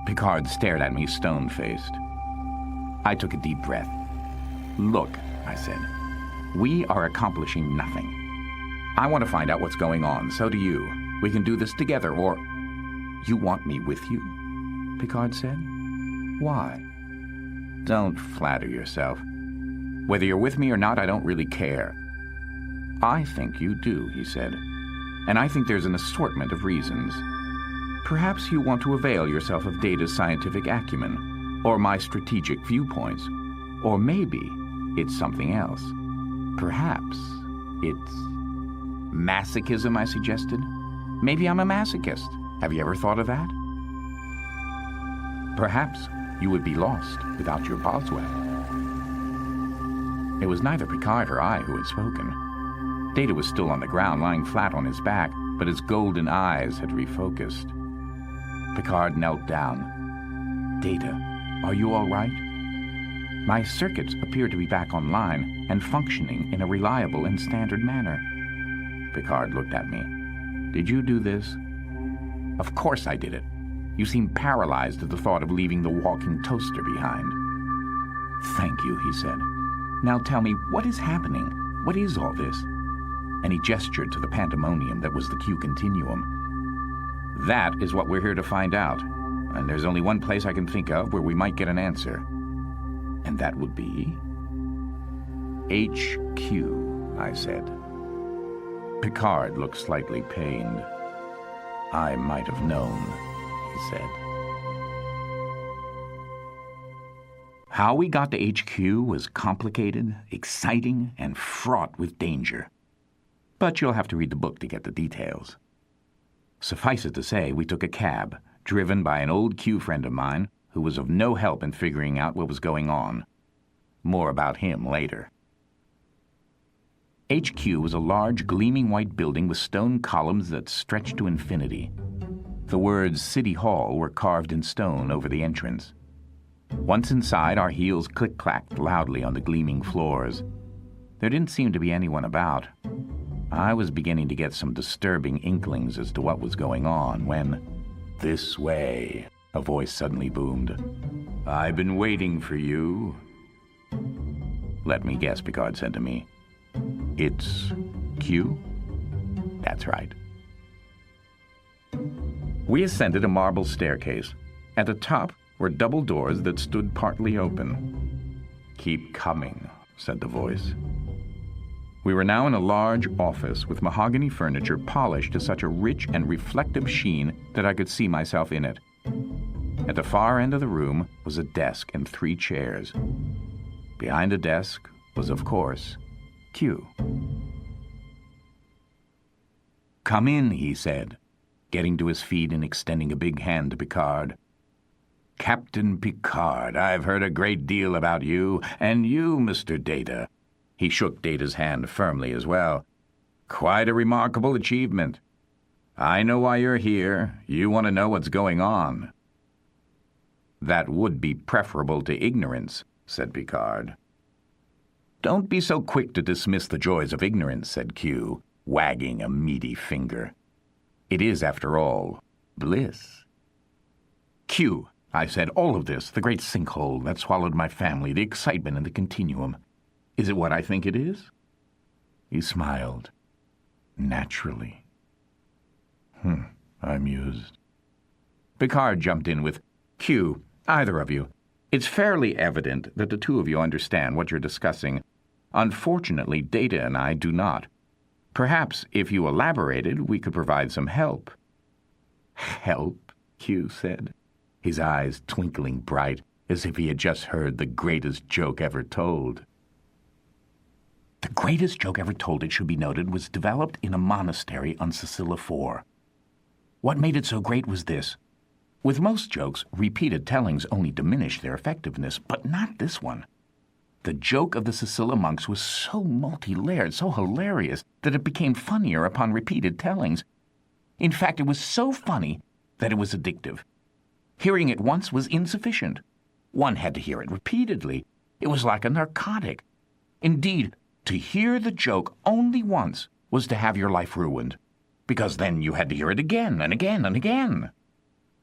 Picard stared at me stone-faced. I took a deep breath. "Look," I said, "we are accomplishing nothing. I want to find out what's going on, so do you. We can do this together, or—" "You want me with you?" Picard said. "Why?" "Don't flatter yourself. Whether you're with me or not, I don't really care." "I think you do," he said. "And I think there's an assortment of reasons. Perhaps you want to avail yourself of Data's scientific acumen, or my strategic viewpoints. Or maybe it's something else. Perhaps it's masochism," I suggested. "Maybe I'm a masochist. Have you ever thought of that? Perhaps you would be lost without your Boswell." It was neither Picard or I who had spoken. Data was still on the ground, lying flat on his back, but his golden eyes had refocused. Picard knelt down. "Data, are you all right?" My circuits appeared to be back online and functioning in a reliable and standard manner. Picard looked at me. Did you do this? Of course I did it. You seem paralyzed at the thought of leaving the walking toaster behind. Thank you, he said. Now tell me, what is happening? What is all this? And he gestured to the pandemonium that was the Q continuum. That is what we're here to find out. And there's only one place I can think of where we might get an answer. And that would be HQ, I said. Picard looked slightly pained. I might have known, he said. How we got to HQ was complicated, exciting, and fraught with danger. But you'll have to read the book to get the details. Suffice it to say, we took a cab, driven by an old Q friend of mine who was of no help in figuring out what was going on. More about him later. HQ was a large, gleaming white building with stone columns that stretched to infinity. The words City Hall were carved in stone over the entrance. Once inside, our heels click-clacked loudly on the gleaming floors. There didn't seem to be anyone about. I was beginning to get some disturbing inklings as to what was going on when, "This way," a voice suddenly boomed. "I've been waiting for you." "Let me guess," Picard said to me. "It's Q?" "That's right." We ascended a marble staircase. At the top were double doors that stood partly open. "Keep coming," said the voice. We were now in a large office with mahogany furniture polished to such a rich and reflective sheen that I could see myself in it. At the far end of the room was a desk and 3 chairs. Behind the desk was, of course, Q. "Come in," he said, getting to his feet and extending a big hand to Picard. "Captain Picard, I've heard a great deal about you, and you, Mr. Data." He shook Data's hand firmly as well. "Quite a remarkable achievement. I know why you're here. You want to know what's going on." "That would be preferable to ignorance," said Picard. "Don't be so quick to dismiss the joys of ignorance," said Q, wagging a meaty finger. "It is, after all, bliss." "Q," I said, "all of this, the great sinkhole that swallowed my family, the excitement and the continuum, is it what I think it is?" He smiled. "Naturally." I mused. Picard jumped in with, "Q, either of you, it's fairly evident that the two of you understand what you're discussing. Unfortunately, Data and I do not. Perhaps, if you elaborated, we could provide some help." "Help?" Q said, his eyes twinkling bright, as if he had just heard the greatest joke ever told. The greatest joke ever told, it should be noted, was developed in a monastery on Sicilla 4. What made it so great was this. With most jokes, repeated tellings only diminish their effectiveness, but not this one. The joke of the Sicilla monks was so multi-layered, so hilarious, that it became funnier upon repeated tellings. In fact, it was so funny that it was addictive. Hearing it once was insufficient. One had to hear it repeatedly. It was like a narcotic. Indeed, to hear the joke only once was to have your life ruined, because then you had to hear it again and again and again.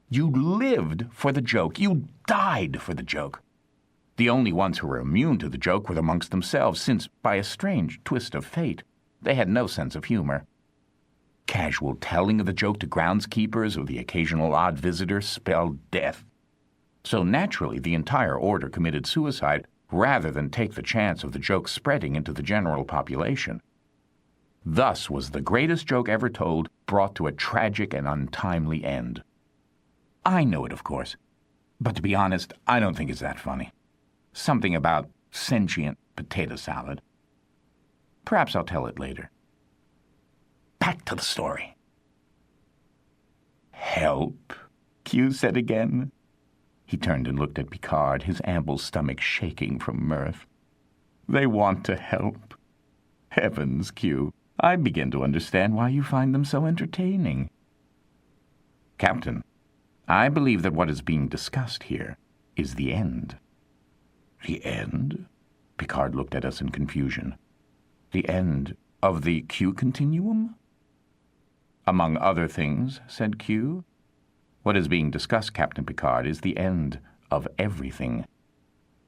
You lived for the joke. You died for the joke. The only ones who were immune to the joke were the monks themselves, since, by a strange twist of fate, they had no sense of humor. Casual telling of the joke to groundskeepers or the occasional odd visitor spelled death. So naturally, the entire order committed suicide rather than take the chance of the joke spreading into the general population. Thus was the greatest joke ever told brought to a tragic and untimely end. I know it, of course, but to be honest, I don't think it's that funny. Something about sentient potato salad. Perhaps I'll tell it later. Back to the story. "Help?" Q said again. He turned and looked at Picard, his ample stomach shaking from mirth. "They want to help. Heavens, Q, I begin to understand why you find them so entertaining." "Captain, I believe that what is being discussed here is the end." "The end?" Picard looked at us in confusion. "The end Of the Q continuum? Among other things, said Q. What is being discussed, Captain Picard, is the end of everything.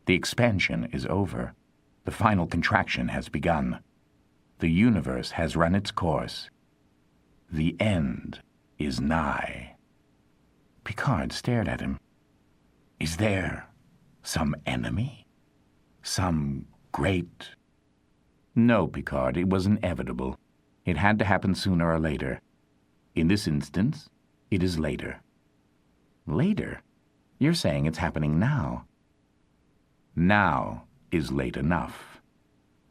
The expansion is over. The final contraction has begun. The universe has run its course. The end is nigh. Picard stared at him. Is there some enemy? Some great... No, Picard, it was inevitable. It had to happen sooner or later. In this instance, it is later. Later? You're saying it's happening now. Now is late enough.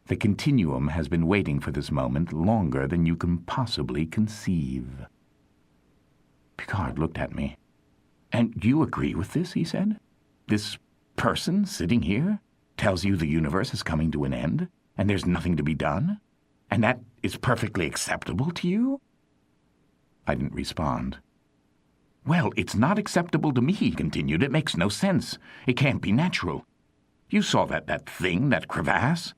The continuum has been waiting for this moment longer than you can possibly conceive. Picard looked at me. And you agree with this, he said? This person sitting here tells you the universe is coming to an end, and there's nothing to be done? And that is perfectly acceptable to you? I didn't respond. Well, it's not acceptable to me, he continued. It makes no sense. It can't be natural. You saw that thing, that crevasse?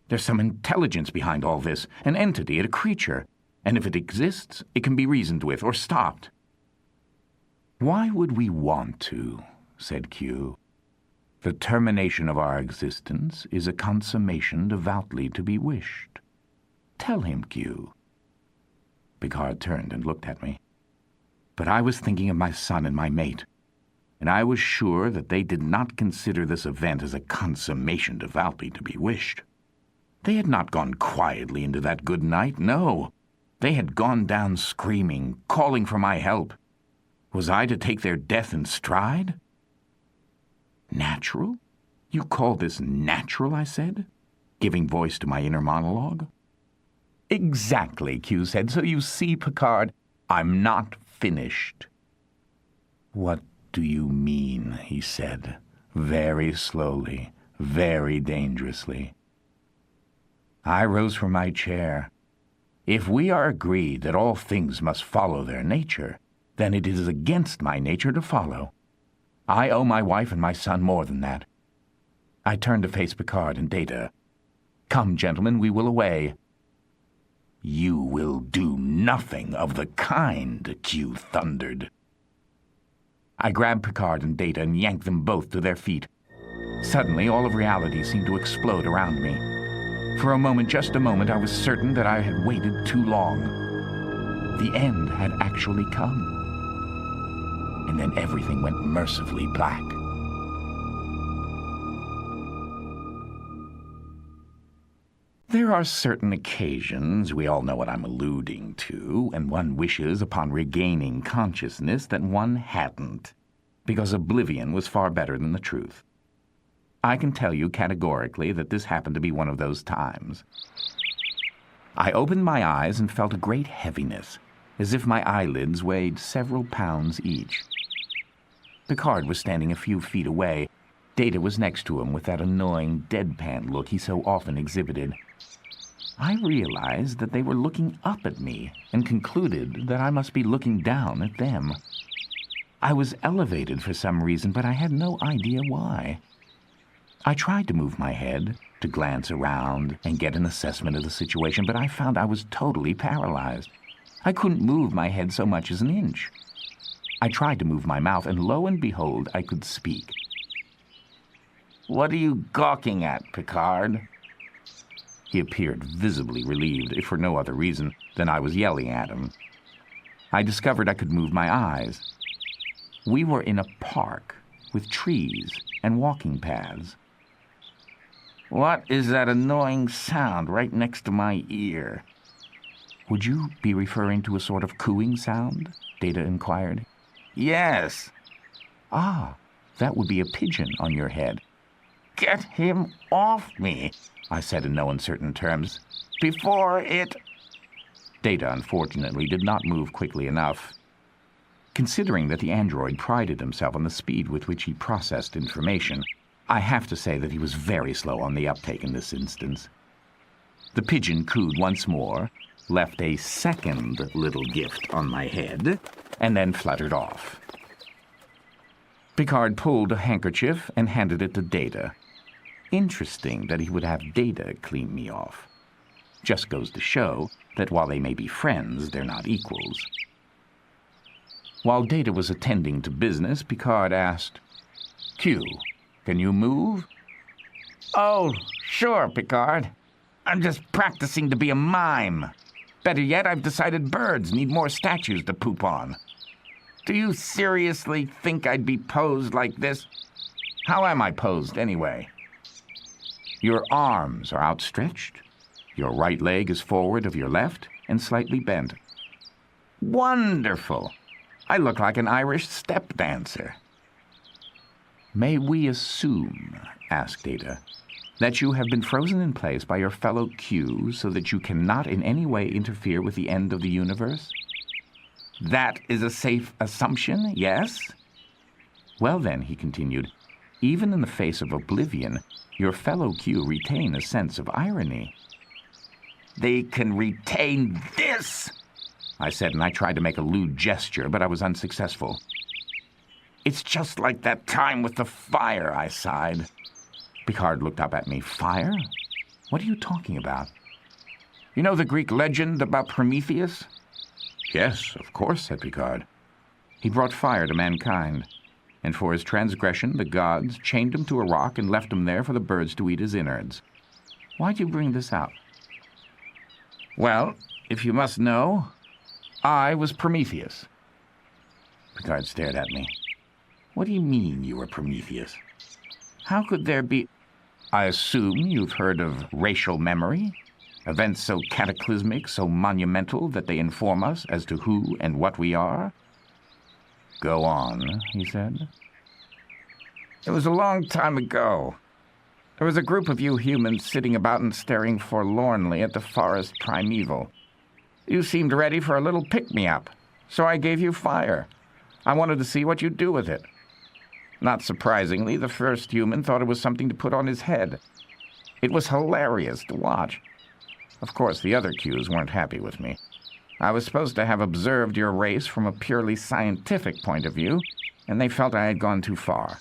There's some intelligence behind all this, an entity, a creature. And if it exists, it can be reasoned with or stopped. Why would we want to? Said Q. The termination of our existence is a consummation devoutly to be wished. Tell him, Q. Picard turned and looked at me. But I was thinking of my son and my mate, and I was sure that they did not consider this event as a consummation devoutly to be wished. They had not gone quietly into that good night, no. They had gone down screaming, calling for my help. Was I to take their death in stride? Natural? You call this natural, I said, giving voice to my inner monologue. Exactly, Q said. So you see, Picard, I'm not finished. What do you mean, he said, very slowly, very dangerously. I rose from my chair. If we are agreed that all things must follow their nature, then it is against my nature to follow. I owe my wife and my son more than that. I turned to face Picard and Data. Come, gentlemen, we will away. You will do nothing of the kind, Q thundered. I grabbed Picard and Data and yanked them both to their feet. Suddenly, all of reality seemed to explode around me. For a moment, just a moment, I was certain that I had waited too long. The end had actually come. And then everything went mercifully black. There are certain occasions, we all know what I'm alluding to, and one wishes upon regaining consciousness that one hadn't, because oblivion was far better than the truth. I can tell you categorically that this happened to be one of those times. I opened my eyes and felt a great heaviness, as if my eyelids weighed several pounds each. Picard was standing a few feet away. Data was next to him with that annoying, deadpan look he so often exhibited. I realized that they were looking up at me and concluded that I must be looking down at them. I was elevated for some reason, but I had no idea why. I tried to move my head, to glance around and get an assessment of the situation, but I found I was totally paralyzed. I couldn't move my head so much as an inch. I tried to move my mouth, and lo and behold, I could speak. "What are you gawking at, Picard?" He appeared visibly relieved, if for no other reason than I was yelling at him. I discovered I could move my eyes. We were in a park with trees and walking paths. "What is that annoying sound right next to my ear?" "Would you be referring to a sort of cooing sound?" Data inquired. "Yes." "Ah, that would be a pigeon on your head." "Get him off me," I said in no uncertain terms, "before it—" Data, unfortunately, did not move quickly enough. Considering that the android prided himself on the speed with which he processed information, I have to say that he was very slow on the uptake in this instance. The pigeon cooed once more, left a second little gift on my head, and then fluttered off. Picard pulled a handkerchief and handed it to Data. Interesting that he would have Data clean me off. Just goes to show that while they may be friends, they're not equals. While Data was attending to business, Picard asked, "Q, can you move?" "Oh, sure, Picard. I'm just practicing to be a mime. Better yet, I've decided birds need more statues to poop on. Do you seriously think I'd be posed like this? How am I posed, anyway?" "Your arms are outstretched. Your right leg is forward of your left and slightly bent." "Wonderful. I look like an Irish step dancer." "May we assume," asked Data, "that you have been frozen in place by your fellow Q so that you cannot in any way interfere with the end of the universe?" "That is a safe assumption, yes?" "Well then," he continued, "even in the face of oblivion, your fellow Q retain a sense of irony." "They can retain this," I said, and I tried to make a lewd gesture, but I was unsuccessful. "It's just like that time with the fire," I sighed. Picard looked up at me. "Fire? What are you talking about?" "You know the Greek legend about Prometheus?" "Yes, of course," said Picard. "He brought fire to mankind, and for his transgression the gods chained him to a rock and left him there for the birds to eat his innards. Why do you bring this up?" "Well, if you must know, I was Prometheus." Picard stared at me. "What do you mean you were Prometheus? How could there be—" "I assume you've heard of racial memory? Events so cataclysmic, so monumental that they inform us as to who and what we are?" "Go on," he said. "It was a long time ago. There was a group of you humans sitting about and staring forlornly at the forest primeval. You seemed ready for a little pick-me-up, so I gave you fire. I wanted to see what you'd do with it. Not surprisingly, the first human thought it was something to put on his head. It was hilarious to watch. Of course, the other Qs weren't happy with me. I was supposed to have observed your race from a purely scientific point of view, and they felt I had gone too far.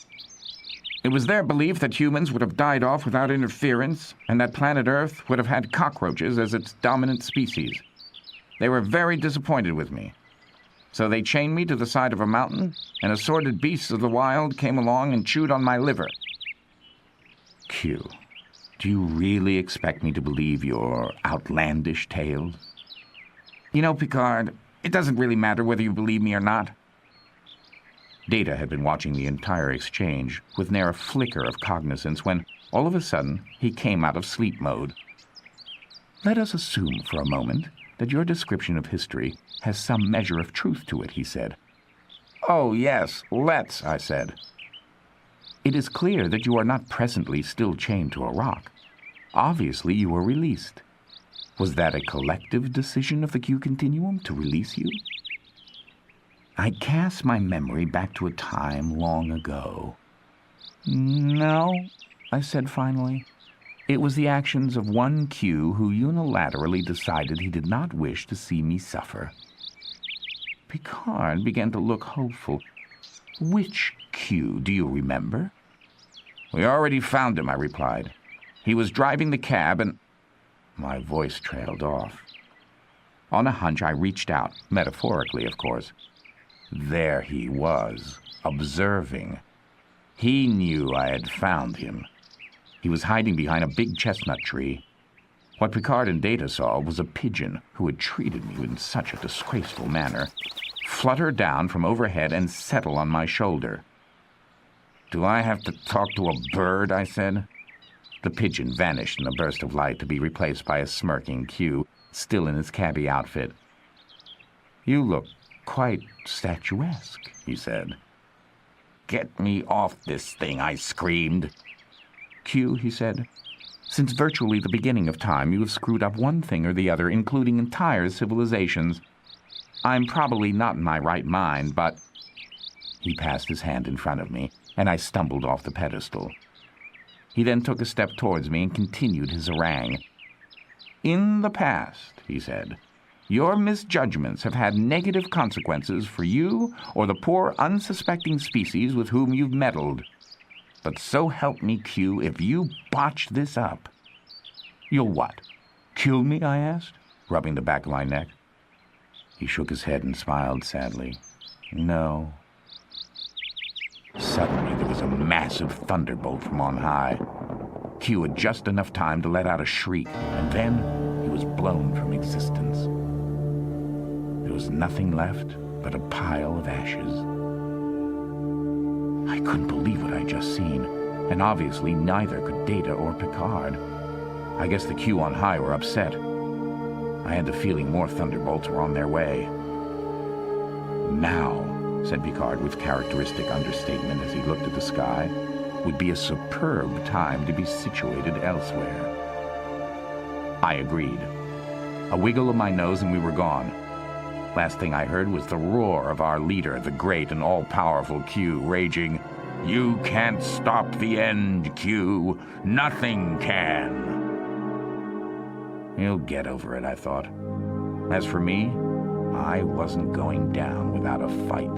It was their belief that humans would have died off without interference, and that planet Earth would have had cockroaches as its dominant species. They were very disappointed with me. So they chained me to the side of a mountain, and assorted beasts of the wild came along and chewed on my liver." "Q, do you really expect me to believe your outlandish tales?" "You know, Picard, it doesn't really matter whether you believe me or not." Data had been watching the entire exchange with ne'er a flicker of cognizance when, all of a sudden, he came out of sleep mode. "Let us assume for a moment that your description of history has some measure of truth to it," he said. "Oh, yes, let's," I said. "It is clear that you are not presently still chained to a rock. Obviously, you were released. Was that a collective decision of the Q Continuum to release you?" I cast my memory back to a time long ago. "No," I said finally. "It was the actions of one Q who unilaterally decided he did not wish to see me suffer." Picard began to look hopeful. "Which Q, do you remember?" "We already found him," I replied. "He was driving the cab and—" My voice trailed off. On a hunch, I reached out, metaphorically, of course. There he was, observing. He knew I had found him. He was hiding behind a big chestnut tree. What Picard and Data saw was a pigeon who had treated me in such a disgraceful manner flutter down from overhead and settle on my shoulder. "Do I have to talk to a bird?" I said. The pigeon vanished in a burst of light to be replaced by a smirking Q, still in his cabbie outfit. "You look quite statuesque," he said. "Get me off this thing," I screamed. "Q," he said, "since virtually the beginning of time you have screwed up one thing or the other, including entire civilizations. I'm probably not in my right mind, but—" He passed his hand in front of me, and I stumbled off the pedestal. He then took a step towards me and continued his harangue. "In the past," he said, "your misjudgments have had negative consequences for you or the poor unsuspecting species with whom you've meddled. But so help me, Q, if you botch this up, you'll what? Kill me? I asked, rubbing the back of my neck. He shook his head and smiled sadly. No. Suddenly, there was a massive thunderbolt from on high. Q had just enough time to let out a shriek, and then he was blown from existence. There was nothing left but a pile of ashes. I couldn't believe what I'd just seen, and obviously neither could Data or Picard. I guess the Q on high were upset. I had the feeling more thunderbolts were on their way. Now, said Picard with characteristic understatement as he looked at the sky, would be a superb time to be situated elsewhere. I agreed. A wiggle of my nose and we were gone. Last thing I heard was the roar of our leader, the great and all-powerful Q, raging, "You can't stop the end, Q. Nothing can." He'll get over it, I thought. As for me, I wasn't going down without a fight.